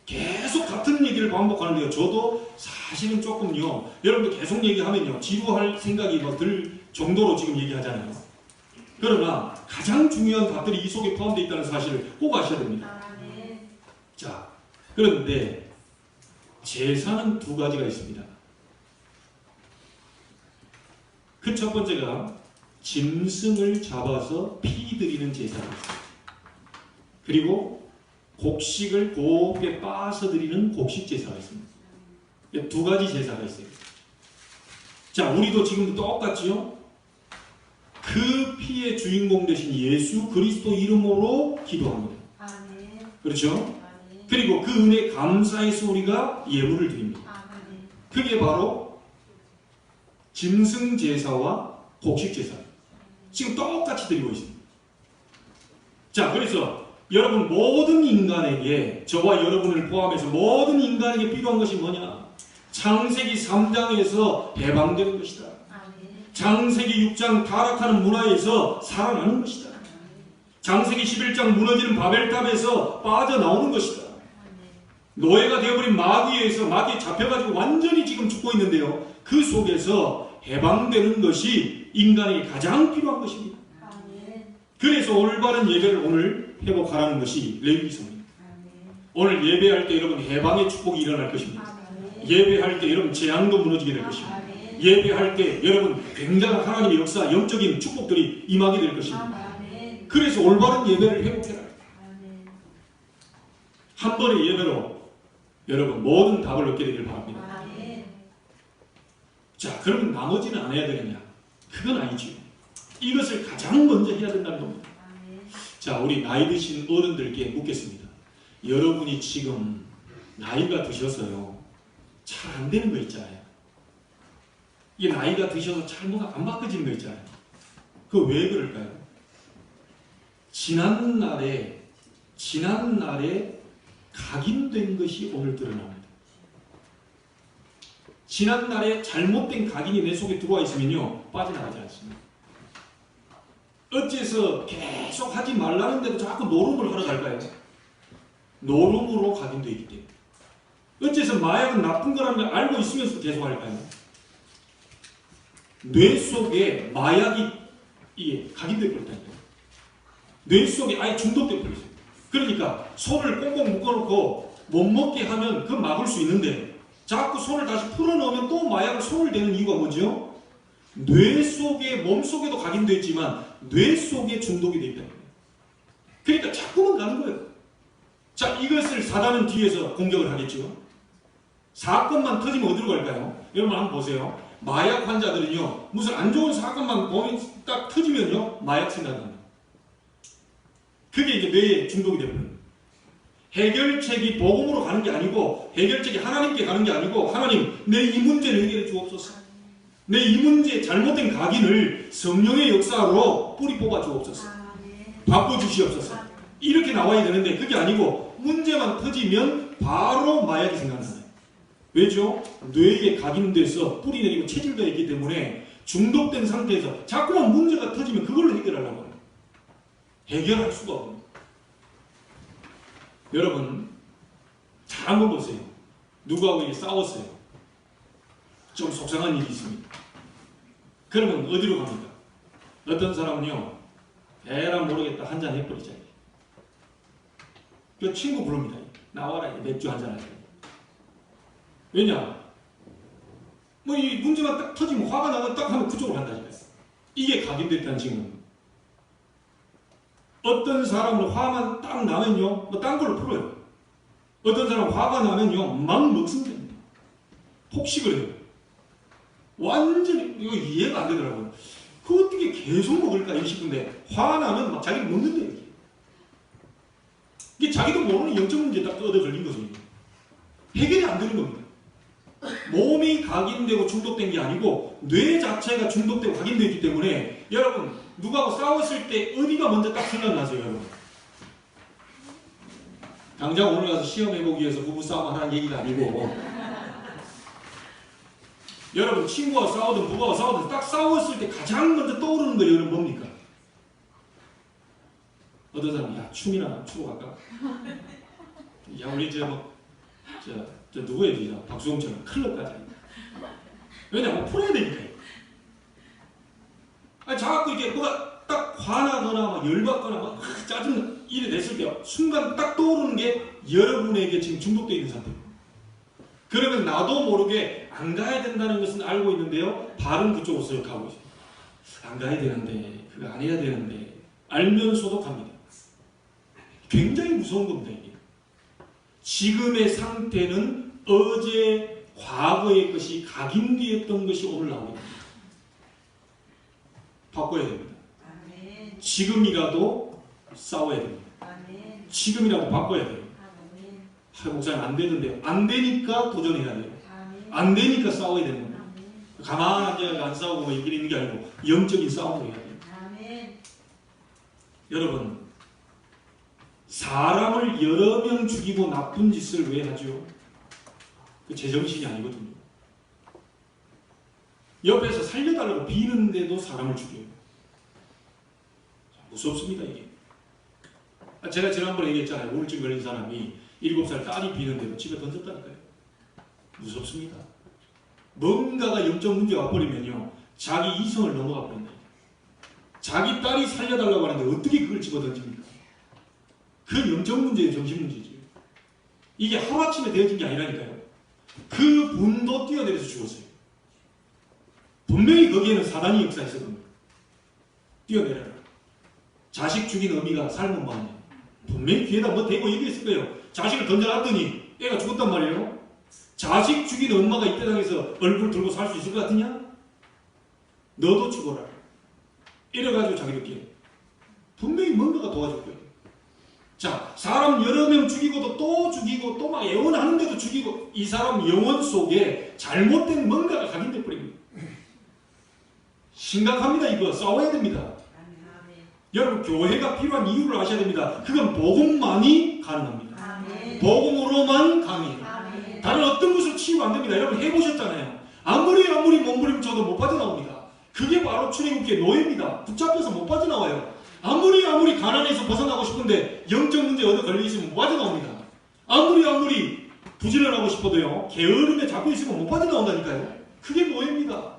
계속 같은 얘기를 반복하는데요. 저도 사실은 조금요, 여러분들 계속 얘기하면요, 지루할 생각이 막 들 정도로 지금 얘기하잖아요. 그러나 가장 중요한 답들이 이 속에 포함되어 있다는 사실을 꼭 아셔야 됩니다. 자, 그런데 제사는 두 가지가 있습니다. 그 첫 번째가 짐승을 잡아서 피 드리는 제사가 있습니다. 그리고 곡식을 곱게 빻아서 드리는 곡식 제사가 있습니다. 두 가지 제사가 있어요. 자, 우리도 지금 똑같지요? 그 피의 주인공 되신 예수 그리스도 이름으로 기도합니다. 그렇죠? 그리고 그 은혜에 감사해서 우리가 예물을 드립니다. 그게 바로 짐승제사와 곡식제사. 지금 똑같이 드리고 있습니다. 자, 그래서 여러분 모든 인간에게, 저와 여러분을 포함해서 모든 인간에게 필요한 것이 뭐냐? 창세기 3장에서 해방되는 것이다. 창세기 6장 타락하는 문화에서 살아나는 것이다. 창세기 11장 무너지는 바벨탑에서 빠져나오는 것이다. 노예가 되어버린 마귀에서, 마귀에 잡혀가지고 완전히 지금 죽고 있는데요. 그 속에서 해방되는 것이 인간에게 가장 필요한 것입니다. 그래서 올바른 예배를 오늘 회복하라는 것이 레위기서입니다. 오늘 예배할 때 여러분 해방의 축복이 일어날 것입니다. 예배할 때 여러분 재앙도 무너지게 될 것입니다. 예배할 때 여러분 굉장한 하나님의 역사, 영적인 축복들이 임하게 될 것입니다. 그래서 올바른 예배를 회복해라. 한 번의 예배로 여러분 모든 답을 얻게 되길 바랍니다. 자, 그러면 나머지는 안 해야 되느냐? 그건 아니죠. 이것을 가장 먼저 해야 된다는 겁니다. 자, 우리 나이 드신 어른들께 묻겠습니다. 여러분이 지금 나이가 드셔서요, 잘 안 되는 거 있잖아요. 이게 나이가 드셔서 잘 뭐가 안 바꿔지는 거 있잖아요. 그거 왜 그럴까요? 지난날에 각인된 것이 오늘 드러납니다. 지난날에 잘못된 각인이 내 속에 들어와 있으면요, 빠져나가지 않습니다. 어째서 계속 하지 말라는데도 자꾸 노름을 하러 갈까요? 노름으로 각인되어 있기 때문에. 어째서 마약은 나쁜 거라는 걸 알고 있으면서 계속 할까요? 뇌 속에 마약이 각인되어 버렸다니까요. 뇌 속에 아예 중독되어 버렸어요. 그러니까 손을 꽁꽁 묶어놓고 못 먹게 하면 그 막을 수 있는데 자꾸 손을 다시 풀어넣으면 또 마약을 손을 대는 이유가 뭐죠? 뇌 속에, 몸 속에도 각인되어 있지만 뇌 속에 중독이 되어 있다는 거예요. 그러니까 자꾸만 가는 거예요. 자, 이것을 사단은 뒤에서 공격을 하겠죠. 사건만 터지면 어디로 갈까요? 여러분 한번 보세요. 마약 환자들은요, 무슨 안 좋은 사건만 몸이 딱 터지면요, 마약 생각합니다. 그게 이제 뇌에 중독이 되버려요. 해결책이 복음으로 가는 게 아니고, 해결책이 하나님께 가는 게 아니고, 하나님, 내 이 문제를 해결해 주옵소서. 내 이 문제, 잘못된 각인을 성령의 역사로 뿌리 뽑아 주옵소서. 바꿔주시옵소서. 이렇게 나와야 되는데, 그게 아니고, 문제만 터지면 바로 마약이 생각나요. 왜죠? 뇌에 각인돼서 뿌리 내리고 체질되어 있기 때문에 중독된 상태에서 자꾸만 문제가 터지면 그걸로 해결하려고 합니다. 해결할 수가 없습니다. 여러분, 잘 한번 보세요. 누구하고 싸웠어요. 좀 속상한 일이 있습니다. 그러면 어디로 갑니까? 어떤 사람은요, 에라 모르겠다, 한잔 해버리자. 그 친구 부릅니다. 나와라, 맥주 한잔 하자. 왜냐? 뭐 이 문제가 딱 터지면 화가 나면 딱 하면 그쪽으로 간다니까요. 이게 각인됐다는 증거입니다. 어떤 사람은 화만 딱 나면요, 뭐 딴 걸로 풀어요. 어떤 사람은 화가 나면요, 막 먹습니다. 폭식을 해요. 완전히 이거 이해가 안 되더라고요. 그 어떻게 계속 먹을까 싶은데 화나면 막 자기가 먹는데요. 이게 자기도 모르는 영적 문제에 딱 얻어 걸린 거죠. 해결이 안 되는 겁니다. 몸이 각인되고 중독된 게 아니고 뇌 자체가 중독되고 각인되어 있기 때문에 여러분 누구하고 싸웠을 때 어디가 먼저 딱 생각나세요, 여러분? 당장 오늘 가서 시험해보기 위해서 부부싸움 하라는 얘기가 아니고 여러분 친구와 싸우든 부부와 싸우든 딱 싸웠을 때 가장 먼저 떠오르는 거 여러분 뭡니까? 어떤 사람 야 춤이나 추고 갈까? 야 우리 저 누구의 뒤다 박수홍처럼 클럽 가자. 왜냐면 풀어야 되니까. 아니 자꾸 이게 뭐가 딱 화나거나 막 열받거나 막 짜증 이래 냈을 때 순간 딱 떠오르는 게 여러분에게 지금 중독되어 있는 상태입니다. 그러면 나도 모르게 안 가야 된다는 것은 알고 있는데요, 발은 그쪽으로 쓱 가고 있어요. 안 가야 되는데, 그거 안 해야 되는데 알면서도 갑니다. 굉장히 무서운 겁니다. 이게. 지금의 상태는 어제 과거의 것이 각인되었던 것이 오늘 나오게 됩니다. 바꿔야 됩니다. 지금이라도 싸워야 됩니다. 지금이라도 바꿔야 돼요. 목사님 안 되는데요. 안 되니까 도전해야 돼요. 안 되니까 싸워야 되는 겁니다. 가만히 앉아서 안 싸우고 뭐 이렇게 있는 게 아니고 영적인 싸움을 해야 돼요. 여러분, 사람을 여러 명 죽이고 나쁜 짓을 왜 하죠? 그 제정신이 아니거든요. 옆에서 살려달라고 비는데도 사람을 죽여요. 무섭습니다, 이게. 제가 지난번에 얘기했잖아요. 우울증 걸린 사람이 7살 딸이 비는데도 집에 던졌다니까요. 무섭습니다. 뭔가가 영적 문제가 와버리면요, 자기 이성을 넘어가 버린다. 자기 딸이 살려달라고 하는데 어떻게 그걸 집어 던집니까? 그 영적 문제의 정신 문제죠. 이게 하루아침에 되어진 게 아니라니까요. 그 분도 뛰어내려서 죽었어요. 분명히 거기에는 사단이 역사했었거든요. 뛰어내려라. 자식 죽인 어미가 삶은 마음이에요. 분명히 귀에다 뭐 대고 얘기했을 거예요. 자식을 던져놨더니 애가 죽었단 말이에요. 자식 죽인 엄마가 이 세상에서 얼굴 들고 살 수 있을 것 같으냐? 너도 죽어라. 이래가지고 자기들끼리 분명히 뭔가가 도와줄 거예요. 자, 사람 여러 명 죽이고도 또 죽이고 또 막 애원하는데도 죽이고, 이 사람 영혼 속에 잘못된 뭔가가 각인돼 버립니다. 심각합니다. 이거 싸워야 됩니다. 여러분, 교회가 필요한 이유를 아셔야 됩니다. 그건 복음만이 가능합니다. 복음으로만 강해요. 다른 어떤 것으로 치유가 안 됩니다. 여러분 해보셨잖아요. 아무리 몸부림쳐도 못 빠져나옵니다. 그게 바로 출애굽기의 노예입니다. 붙잡혀서 못 빠져나와요. 아무리 가난해서 벗어나고 싶은데 영적 문제에 얻어 걸려있으면 못 빠져나옵니다. 아무리 부진을 하고 싶어도요, 게으름에 잡혀 있으면 못 빠져나온다니까요. 그게 노예입니다.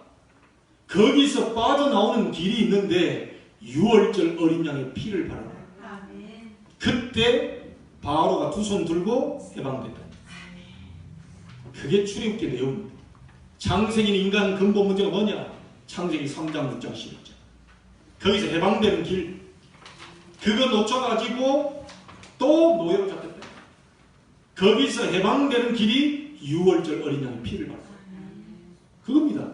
거기서 빠져나오는 길이 있는데 6월절 어린 양의 피를 바르라. 그때 바로가 두 손 들고 해방된다. 그게 출애굽기의 내용입니다. 창세기는 인간 근본 문제가 뭐냐? 창세기 3장 6장 11장. 거기서 해방되는 길, 그거 놓쳐가지고 또 노예로 잡혔다. 거기서 해방되는 길이 6월절 어린 양의 피를 바르라. 그겁니다.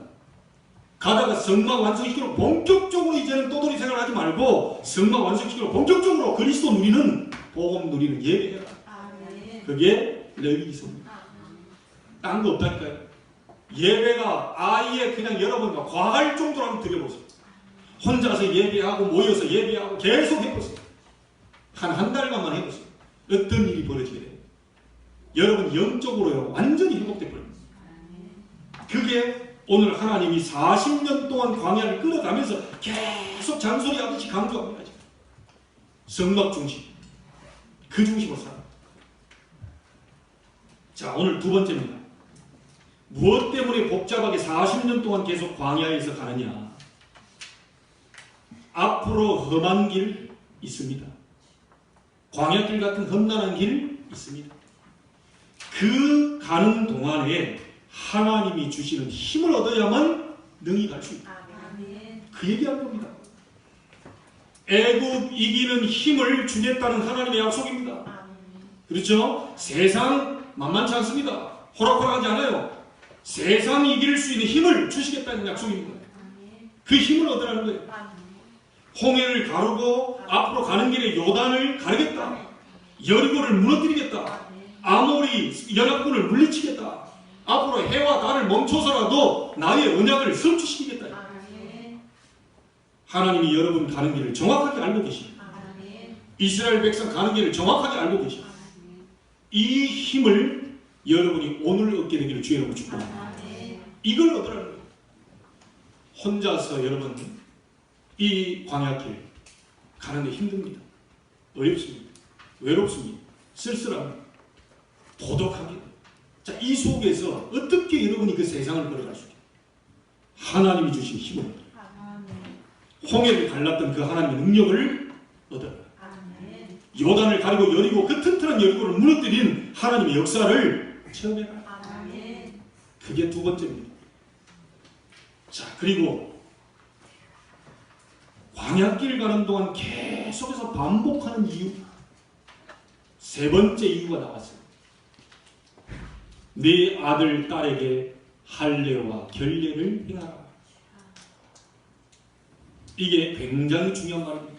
가다가 성막 완성시키러 본격적으로 이제는 떠돌이 생활을 하지 말고 성막 완성시키러 본격적으로 그리스도 누리는, 복음 누리는 예배해라. 그게 레위기서입니다. 딴 거 없다니까요. 예배가 아예 그냥 여러분과 과할 정도로 한번 드려보세요. 혼자서 예배하고 모여서 예배하고 계속 해보세요. 한 달간만 해보세요. 어떤 일이 벌어지게 돼요. 여러분 영적으로요, 완전히 회복돼 버립니다. 그게 오늘 하나님이 40년 동안 광야를 끌어가면서 계속 잔소리하듯이 강조합니다. 성막 중심, 그 중심으로 살아. 자, 오늘 두 번째입니다. 무엇 때문에 복잡하게 40년 동안 계속 광야에서 가느냐? 앞으로 험한 길 있습니다. 광야길 같은 험난한 길 있습니다. 그 가는 동안에 하나님이 주시는 힘을 얻어야만 능히 갈 수 있다. 그 얘기한 겁니다. 애굽 이기는 힘을 주겠다는 하나님의 약속입니다. 그렇죠? 세상 만만치 않습니다. 호락호락하지 않아요. 세상 이길 수 있는 힘을 주시겠다는 약속입니다. 그 힘을 얻으라는 거예요. 홍해를 가르고 앞으로 가는 길에 요단을 가르겠다. 여리고를 무너뜨리겠다. 아모리 연합군을 물리치겠다. 앞으로 해와 달을 멈춰서라도 나의 언약을 성취시키겠다. 하나님이 여러분 가는 길을 정확하게 알고 계십니다. 이스라엘 백성 가는 길을 정확하게 알고 계십니다. 이 힘을 여러분이 오늘 얻게 되기를 주의 이름으로 축복합니다. 이걸 얻으라는 거예요. 혼자서 여러분 이 광야길 가는데 힘듭니다. 어렵습니다. 외롭습니다. 쓸쓸합니다. 고독합니다. 자, 이 속에서 어떻게 여러분이 그 세상을 걸어갈 수 있게 하나님이 주신 힘을 홍해를 갈랐던 그 하나님의 능력을 얻어라. 요단을 가리고 여리고 그 튼튼한 여리고를 무너뜨린 하나님의 역사를 체험해라. 그게 두 번째입니다. 자, 그리고 광야길 가는 동안 계속해서 반복하는 이유, 세 번째 이유가 나왔어요. 네 아들 딸에게 할례와 결례를 행하라. 이게 굉장히 중요한 말입니다.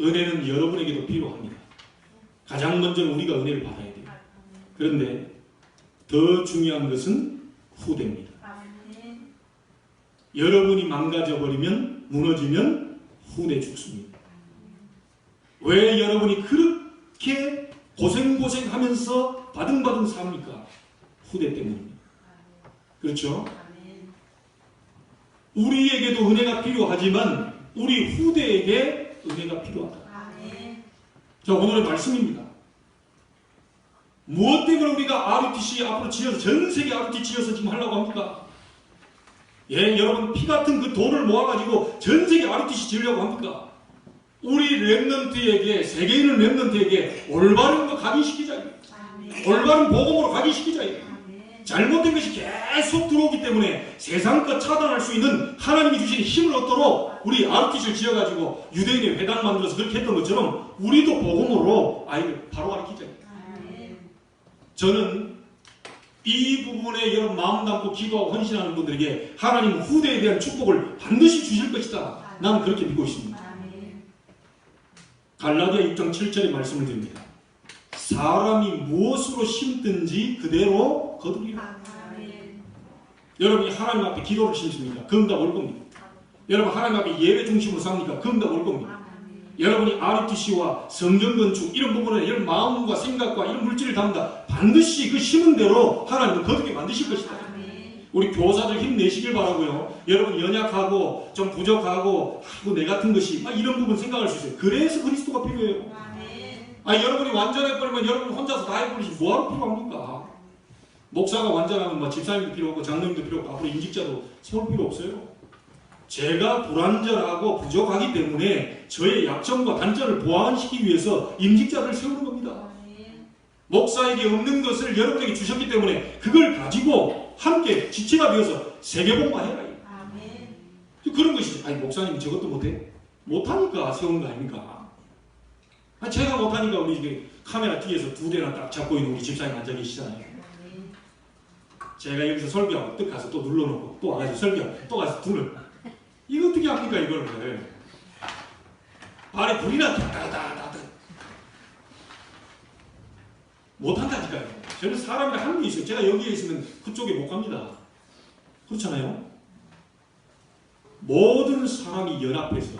은혜는 여러분에게도 필요합니다. 가장 먼저 우리가 은혜를 받아야 돼요. 그런데 더 중요한 것은 후대입니다. 아멘. 여러분이 망가져버리면, 무너지면 후대 죽습니다. 왜 여러분이 그렇게 고생하면서 바등바등 삽니까? 후대 때문입니다. 그렇죠? 아멘. 우리에게도 은혜가 필요하지만 우리 후대에게 은혜가 필요하다. 아멘. 자, 오늘의 말씀입니다. 무엇 때문에 우리가 RUTC 앞으로 지어서, 전 세계 RUTC 지어서 지금 하려고 합니까? 예, 여러분 피 같은 그 돈을 모아가지고 전 세계 RUTC 지으려고 합니까? 우리 랩런트에게, 세계인은 랩런트에게 올바른 거 각인시키자. 아멘. 올바른 복음으로 각인시키자. 아멘. 잘못된 것이 계속 들어오기 때문에 세상 것 차단할 수 있는 하나님이 주신 힘을 얻도록 우리 RUTC를 지어가지고 유대인의 회당 만들어서 그렇게 했던 것처럼 우리도 복음으로 아이를 바로 가르치자. 아멘. 저는 이 부분에 여러분 마음 담고 기도하고 헌신하는 분들에게 하나님 후대에 대한 축복을 반드시 주실 것이다. 나는 그렇게 믿고 있습니다. 아멘. 갈라디아 6장 7절의 말씀을 드립니다. 사람이 무엇으로 심든지 그대로 거두리라. 아멘. 여러분이 하나님 앞에 기도를 심습니까? 그 응답 올 겁니다. 여러분 하나님 앞에 예배 중심으로 삽니까? 그 응답 올 겁니다. 여러분이 RUTC와 성경 건축 이런 부분에 이런 마음과 생각과 이런 물질을 담다 반드시 그 심은 대로 하나님은 거두게 만드실 것이다. 아멘. 우리 교사들 힘내시길 바라고요. 여러분 연약하고 좀 부족하고 내 같은 것이 막 이런 부분 생각할 수 있어요. 그래서 그리스도가 필요해요. 아멘. 여러분이 완전해버리면 여러분 혼자서 다 해버리지 뭐하러 필요합니까? 목사가 완전하면 뭐 집사님도 필요 없고 장로님도 필요 없고 앞으로 임직자도 세울 필요 없어요. 제가 불완전하고 부족하기 때문에 저의 약점과 단점을 보완시키기 위해서 임직자를 세우는 겁니다. 아멘. 목사에게 없는 것을 여러분에게 주셨기 때문에 그걸 가지고 함께 지체가 되어서 세계복만 해라. 아멘. 그런 것이죠. 아니 목사님 저것도 못해? 못하니까 세우는 거 아닙니까? 제가 못하니까 우리 이게 카메라 뒤에서 두 대나 딱 잡고 있는 우리 집사님 앉아 계시잖아요. 아멘. 제가 여기서 설교하고 또 가서 또 눌러놓고 또 와가지고 설교하고 또 가서 둘을 이거 어떻게 합니까 이거를? 발에 불이 나다다다다 못한다니까요. 저는 사람이 하는 게 있어요. 제가 여기에 있으면 그쪽에 못 갑니다. 그렇잖아요. 모든 사람이 연합해서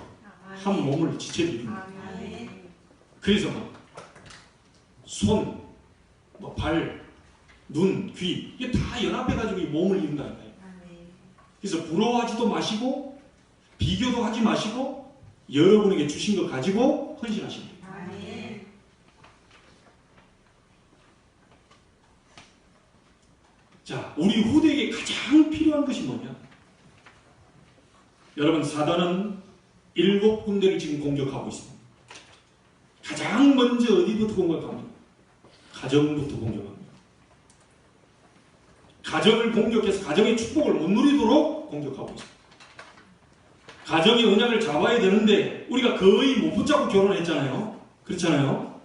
한 몸을 지체드립니다. 아멘. 그래서 손, 발, 눈, 귀 이게 다 연합해가지고 이 몸을 이룬다니까요. 아멘. 그래서 부러워하지도 마시고 비교도 하지 마시고 여러분에게 주신 거 가지고 헌신하시면 돼요. 아멘. 자, 우리 후대에게 가장 필요한 것이 뭐냐? 여러분 사단은 7군데를 지금 공격하고 있습니다. 가장 먼저 어디부터 공격합니까? 가정부터 공격합니다. 가정을 공격해서 가정의 축복을 못 누리도록 공격하고 있습니다. 가정의 언약을 잡아야 되는데 우리가 거의 못 붙잡고 결혼했잖아요. 그렇잖아요.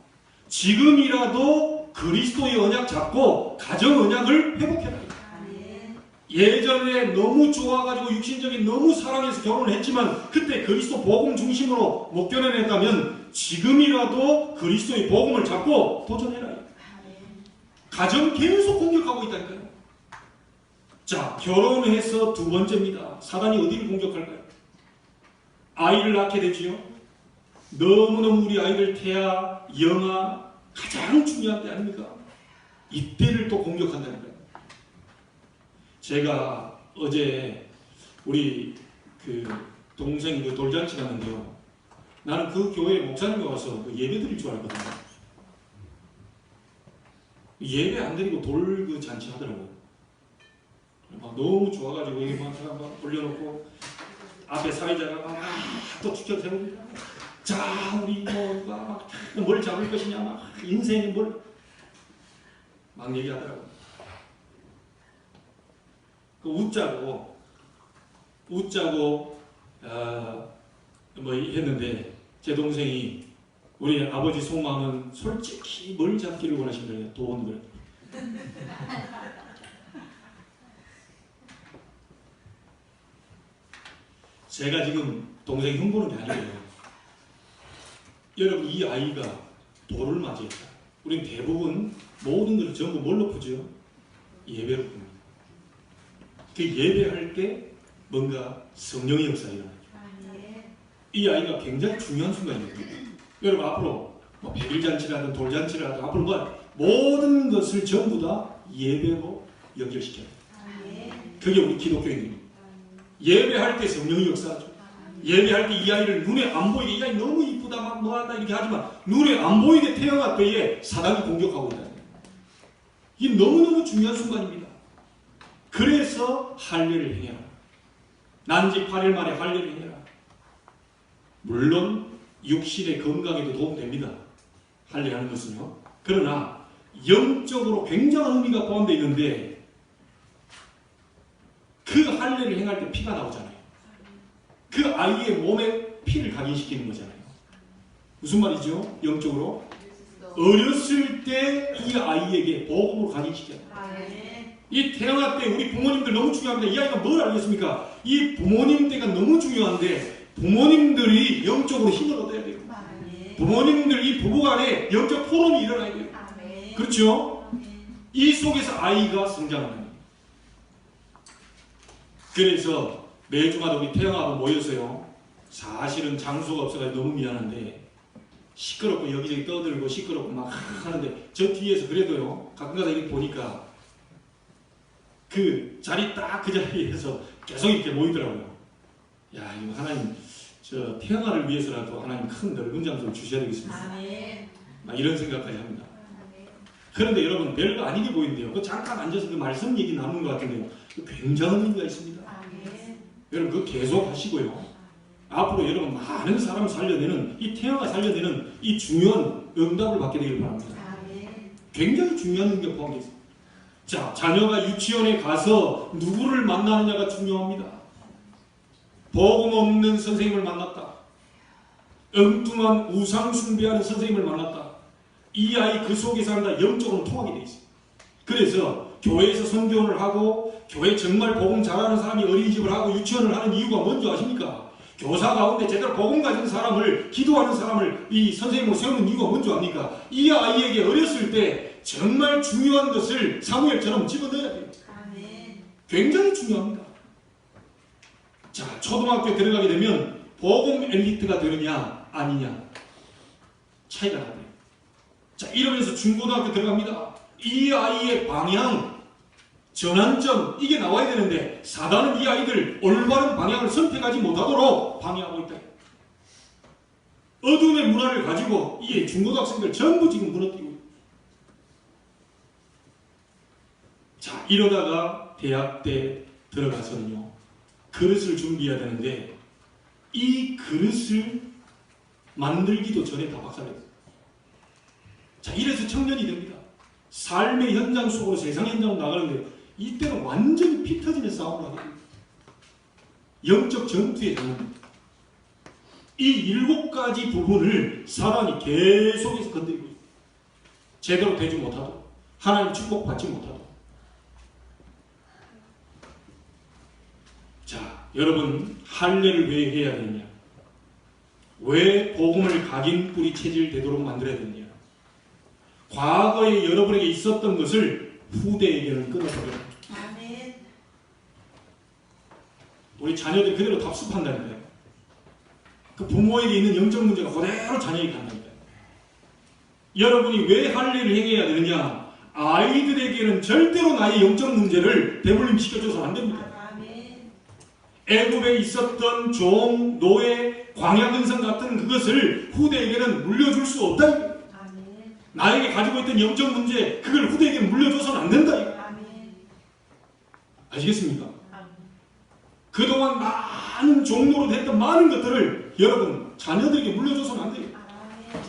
지금이라도 그리스도의 언약 잡고 가정 언약을 회복해라. 아멘. 예전에 너무 좋아가지고 육신적인 너무 사랑해서 결혼을 했지만 그때 그리스도 복음 중심으로 못 결혼했다면 지금이라도 그리스도의 복음을 잡고 도전해라. 아멘. 가정 계속 공격하고 있다니까요. 자, 결혼해서 두 번째입니다. 사단이 어디를 공격할까요? 아이를 낳게 되지요. 너무너무 우리 아이들 태아, 영아 가장 중요한 때 아닙니까? 이때를 또 공격한다니까요. 제가 어제 우리 그 동생 그 돌잔치 갔는데요. 나는 그 교회 목사님이 와서 그 예배 드릴 줄 알거든요. 예배 안 드리고 돌 그 잔치 하더라고요. 막 너무 좋아가지고 여기 막 올려놓고 앞에 사회자가 막 또 추천 세웁니다. 자, 우리 뭘 잡을 것이냐, 막 인생에 뭘 막 얘기하더라고요. 그 웃자고 뭐 했는데 제 동생이 우리 아버지 속마음은 솔직히 뭘 잡기를 원하신다요? 돈을. 제가 지금 동생 흉보는 게 아니에요. 여러분 이 아이가 돌을 맞이했다. 우리는 대부분 모든 것을 전부 뭘로 푸죠? 예배로 풉니다. 그 예배할 때 뭔가 성령의 역사가 일어나요. 아멘. 이 아이가 굉장히 중요한 순간입니다. 여러분 앞으로 뭐 백일잔치라든 돌잔치라든 앞으로 모든 것을 전부 다 예배로 연결시켜요. 아멘. 그게 우리 기독교인입니다. 예배할 때 성령의 역사죠. 예배할 때 이 아이를 눈에 안 보이게, 이 아이 너무 이쁘다 막 뭐하다 이렇게 하지만 눈에 안 보이게 태어날 때에 사단이 공격하고 있다. 이게 너무너무 중요한 순간입니다. 그래서 할례를 행해라. 난지 8일 만에 할례를 행해라. 물론 육신의 건강에도 도움됩니다. 할례하는 것은요. 그러나 영적으로 굉장한 의미가 포함되어 있는데 그 할례를 행할 때 피가 나오잖아요. 그 아이의 몸에 피를 각인시키는 거잖아요. 무슨 말이죠? 영적으로 어렸을 때 이 아이에게 복음으로 각인시켜요. 아멘. 이 태어날 때 우리 부모님들 너무 중요합니다. 이 아이가 뭘 알겠습니까? 이 부모님 때가 너무 중요한데 부모님들이 영적으로 힘을 얻어야 돼요. 아멘. 부모님들 이 부부간에 영적 포럼이 일어나야 돼요. 아멘. 그렇죠? 아멘. 이 속에서 아이가 성장하는 거예요. 그래서 매주마다 우리 태영하고 모여서요. 사실은 장소가 없어서 너무 미안한데 시끄럽고 여기저기 떠들고 시끄럽고 막 하는데 저 뒤에서 그래도요. 가끔가다 이렇게 보니까 그 자리 딱 그 자리에서 계속 이렇게 모이더라고요. 야, 이거 하나님 저 태영아를 위해서라도 하나님 큰 넓은 장소를 주셔야 되겠습니다. 아멘. 막 이런 생각까지 합니다. 아멘. 그런데 여러분 별거 아니게 보이는데요. 그 잠깐 앉아서 그 말씀 얘기 나누는 것 같은데요. 굉장한 의미가 있습니다. 아멘. 여러분 그거 계속 하시고요. 앞으로 여러분 많은 사람을 살려내는 이 태영아 살려내는 이 중요한 응답을 받게 되길 바랍니다. 아멘. 굉장히 중요한 의미가 포함되어 있습니다. 자, 자녀가 유치원에 가서 누구를 만나느냐가 중요합니다. 복음 없는 선생님을 만났다. 엉뚱한 우상 숭배하는 선생님을 만났다. 이 아이 그 속에서 한다 영적으로 통하게 돼 있어요. 그래서 교회에서 선교를 하고 교회 정말 복음 잘하는 사람이 어린이집을 하고 유치원을 하는 이유가 뭔지 아십니까? 교사 가운데 제대로 복음 가진 사람을 기도하는 사람을 이 선생님으로 세우는 이유가 뭔지 압니까? 이 아이에게 어렸을 때 정말 중요한 것을 사무엘처럼 집어넣어야 돼요. 아멘. 굉장히 중요합니다. 자, 초등학교 들어가게 되면 복음 엘리트가 되느냐 아니냐 차이가 나요. 자, 이러면서 중고등학교 들어갑니다. 이 아이의 방향, 전환점 이게 나와야 되는데 사단은 이 아이들 올바른 방향을 선택하지 못하도록 방해하고 있다. 어둠의 문화를 가지고 이 중고등학생들 전부 지금 무너뜨리고 있다. 자, 이러다가 대학 때 들어가서는요. 그릇을 준비해야 되는데 이 그릇을 만들기도 전에 다 박살냈어요. 자, 이래서 청년이 됩니다. 삶의 현장 속으로 세상 현장으로 나가는데 이때는 완전히 피 터지는 싸움을 하게 됩니다. 영적 전투의 장면입니다. 이 7가지 부분을 사단이 계속해서 건드리고 있습니다. 제대로 되지 못하도록 하나님 축복받지 못하도록. 자, 여러분 할례를 왜 해야 되느냐? 왜 복음을 각인 뿌리 체질 되도록 만들어야 되느냐? 과거에 여러분에게 있었던 것을 후대에게는 끊어버려요. 아멘. 우리 자녀들 그대로 답습한다니까요. 그 부모에게 있는 영적 문제가 그대로 자녀에게 간다니까요. 여러분이 왜 할례를 행해야 되느냐? 아이들에게는 절대로 나의 영적 문제를 대물림 시켜줘서 안 됩니다. 아멘. 애굽에 있었던 종, 노예, 광야근성 같은 그것을 후대에게는 물려줄 수 없다. 아멘. 나에게 가지고 있던 영적 문제 그걸 후대에게 물려줘서는 안 된다. 아멘. 아시겠습니까? 아멘. 그동안 많은 종로로 했던 많은 것들을 여러분 자녀들에게 물려줘서는 안 돼요. 아멘.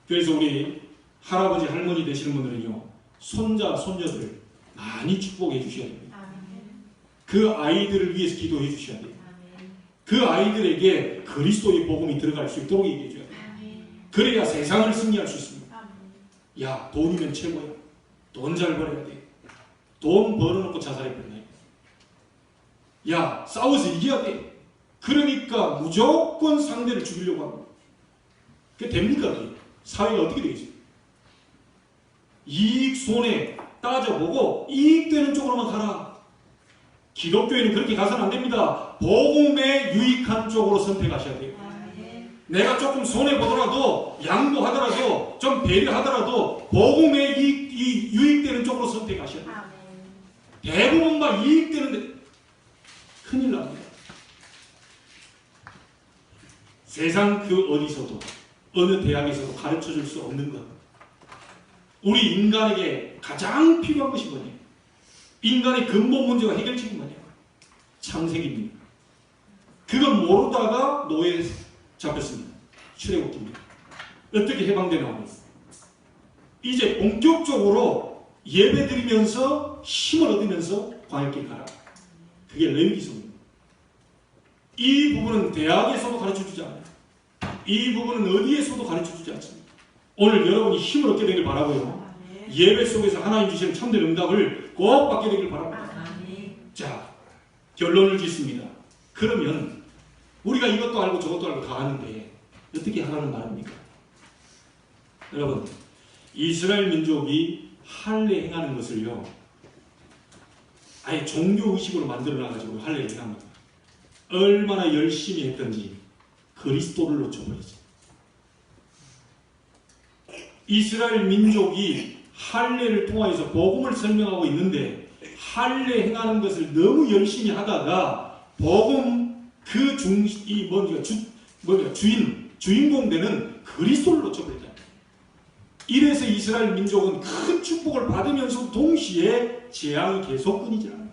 그래서 우리 할아버지 할머니 되시는 분들은요 손자 손녀들 많이 축복해 주셔야 됩니다. 아멘. 그 아이들을 위해서 기도해 주셔야 돼요. 아멘. 그 아이들에게 그리스도의 복음이 들어갈 수 있도록 얘기해 줘야 돼요. 아멘. 그래야 세상을 승리할 수 있습니다. 아멘. 야, 돈이면 최고야. 돈 잘 벌어야 돼. 돈 벌어놓고 자살해버렸네. 야, 싸워서 이겨야 돼. 그러니까 무조건 상대를 죽이려고 합니다. 그게 됩니까? 그게? 사회가 어떻게 되겠어요? 이익 손해 딱 따져보고 이익되는 쪽으로만 가라. 기독교인은 그렇게 가서는 안 됩니다. 복음에 유익한 쪽으로 선택하셔야 돼요. 아멘. 내가 조금 손해보더라도 양보하더라도 좀 배려하더라도 복음에 유익되는 쪽으로 선택하셔야 돼요. 아멘. 대부분 막 이익되는데 큰일 납니다. 세상 그 어디서도 어느 대학에서도 가르쳐줄 수 없는 것. 우리 인간에게 가장 필요한 것이 뭐냐? 인간의 근본 문제가 해결책이 뭐냐? 창세기입니다. 그건 모르다가 노예에 잡혔습니다. 출애굽기입니다. 어떻게 해방되나? 이제 본격적으로 예배드리면서 힘을 얻으면서 광야길 가라. 그게 레위기서입니다. 이 부분은 대학에서도 가르쳐주지 않아요. 이 부분은 어디에서도 가르쳐주지 않습니다. 오늘 여러분이 힘을 얻게 되길 바라고요. 아멘. 예배 속에서 하나님 주시는 참된 응답을 꼭 받게 되길 바랍니다. 아멘. 자, 결론을 짓습니다. 그러면 우리가 이것도 알고 저것도 알고 다 아는데 어떻게 하라는 말입니까? 여러분, 이스라엘 민족이 할례 행하는 것을요, 아예 종교의식으로 만들어놔가지고 할례를 행합니다. 얼마나 열심히 했던지 그리스도를 놓쳐버리죠. 이스라엘 민족이 할례를 통하여서 복음을 설명하고 있는데 할례 행하는 것을 너무 열심히 하다가 복음 그 주인공 되는 그리스도를 놓쳐버리잖아요. 이래서 이스라엘 민족은 큰 축복을 받으면서 동시에 재앙이 계속 끊이질 않아요.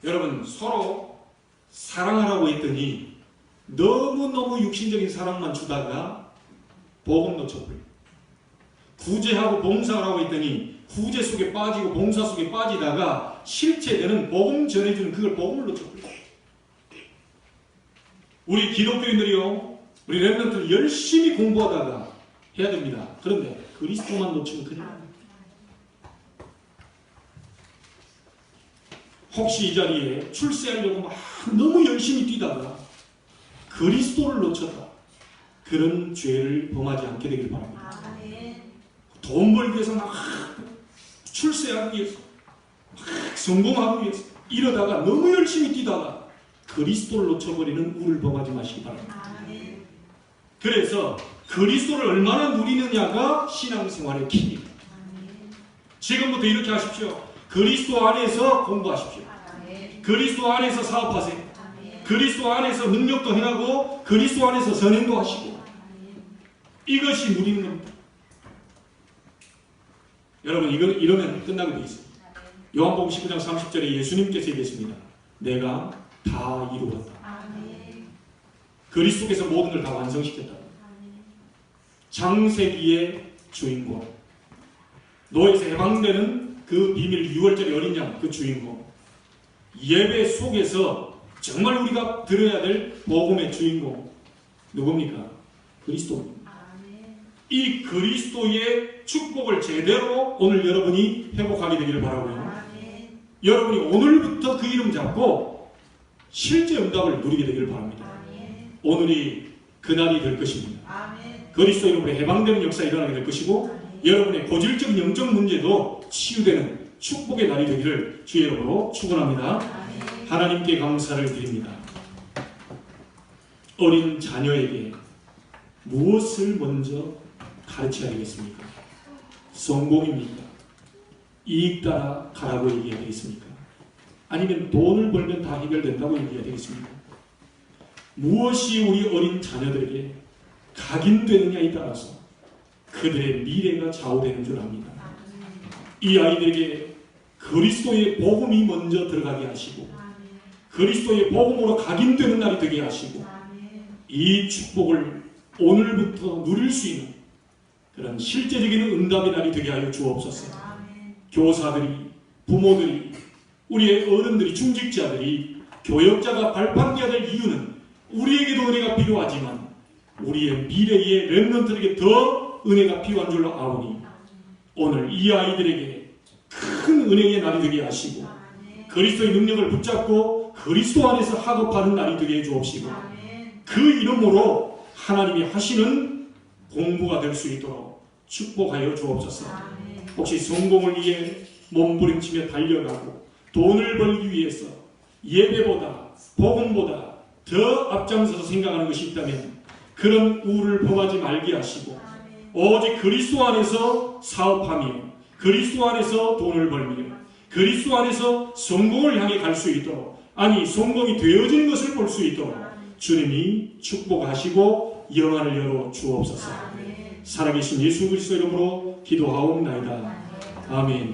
여러분, 서로 사랑하라고 했더니 너무너무 육신적인 사랑만 주다가 복음 놓쳐버려요. 구제하고 봉사하라고 했더니 구제 속에 빠지고 봉사 속에 빠지다가 실체되는 복음 전해주는 그걸 복음을 놓쳐버려요. 우리 기독교인들이요, 우리 렘넌트는 열심히 공부하다가 해야 됩니다. 그런데 그리스도만 놓치면 큰일 나요. 혹시 이 자리에 출세하려고 막 너무 열심히 뛰다가 그리스도를 놓쳤다. 그런 죄를 범하지 않게 되길 바랍니다. 아멘. 돈 벌기 위해서 막 출세하기 위해서 막 성공하기 위해서 이러다가 너무 열심히 뛰다가 그리스도를 놓쳐버리는 우를 범하지 마시기 바랍니다. 아멘. 그래서 그리스도를 얼마나 누리느냐가 신앙생활의 키입니다. 아멘. 지금부터 이렇게 하십시오. 그리스도 안에서 공부하십시오. 아멘. 그리스도 안에서 사업하세요. 아멘. 그리스도 안에서 능력도 행하고 그리스도 안에서 선행도 하시고 아멘. 이것이 누리는 겁니다. 여러분, 이러면 끝나게 되어 있습니다. 요한복음 19장 30절에 예수님께서 얘기했습니다. 내가 다 이루었다. 아멘. 그리스도께서 모든 걸 다 완성시켰다. 아멘. 창세기의 주인공, 노예에서 해방되는 그 비밀 6월절의 어린 양, 그 주인공, 예배 속에서 정말 우리가 들어야 될 복음의 주인공 누굽니까? 그리스도입니다. 아멘. 이 그리스도의 축복을 제대로 오늘 여러분이 회복하게 되기를 바라고요. 아멘. 여러분이 오늘부터 그 이름 잡고 실제 응답을 누리게 되기를 바랍니다. 아멘. 오늘이 그날이 될 것입니다. 아멘. 그리스도 이름으로 해방되는 역사가 일어나게 될 것이고 아멘. 여러분의 고질적인 영적 문제도 치유되는 축복의 날이 되기를 주의 이름으로 축원합니다. 아멘. 하나님께 감사를 드립니다. 어린 자녀에게 무엇을 먼저 가르쳐야 되겠습니까? 성공입니까? 이익 따라 가라고 얘기해야 되겠습니까? 아니면 돈을 벌면 다 해결된다고 얘기해야 되겠습니까? 무엇이 우리 어린 자녀들에게 각인되느냐에 따라서 그들의 미래가 좌우되는 줄 압니다. 이 아이들에게 그리스도의 복음이 먼저 들어가게 하시고 아멘. 그리스도의 복음으로 각인되는 날이 되게 하시고 아멘. 이 축복을 오늘부터 누릴 수 있는 그런 실제적인 응답의 날이 되게 하여 주옵소서. 아멘. 교사들이, 부모들이, 우리의 어른들이, 중직자들이, 교역자가 발판되어야 될 이유는 우리에게도 은혜가 필요하지만 우리의 미래의 렘넌트에게 더 은혜가 필요한 줄로 아오니 오늘 이 아이들에게 큰 은혜의 날이 되게 하시고 아멘. 그리스도의 능력을 붙잡고 그리스도 안에서 학업하는 날이 되게 해 주옵시고 아멘. 그 이름으로 하나님이 하시는 공부가 될 수 있도록 축복하여 주옵소서. 아멘. 혹시 성공을 위해 몸부림치며 달려가고 돈을 벌기 위해서 예배보다 복음보다 더 앞장서서 생각하는 것이 있다면 그런 우를 범하지 말게 하시고 오직 그리스도 안에서 사업하며 그리스도 안에서 돈을 벌며 그리스도 안에서 성공을 향해 갈 수 있도록, 아니 성공이 되어진 것을 볼 수 있도록 주님이 축복하시고 영안을 열어 주옵소서. 살아계신 예수 그리스도 이름으로 기도하옵나이다. 아멘.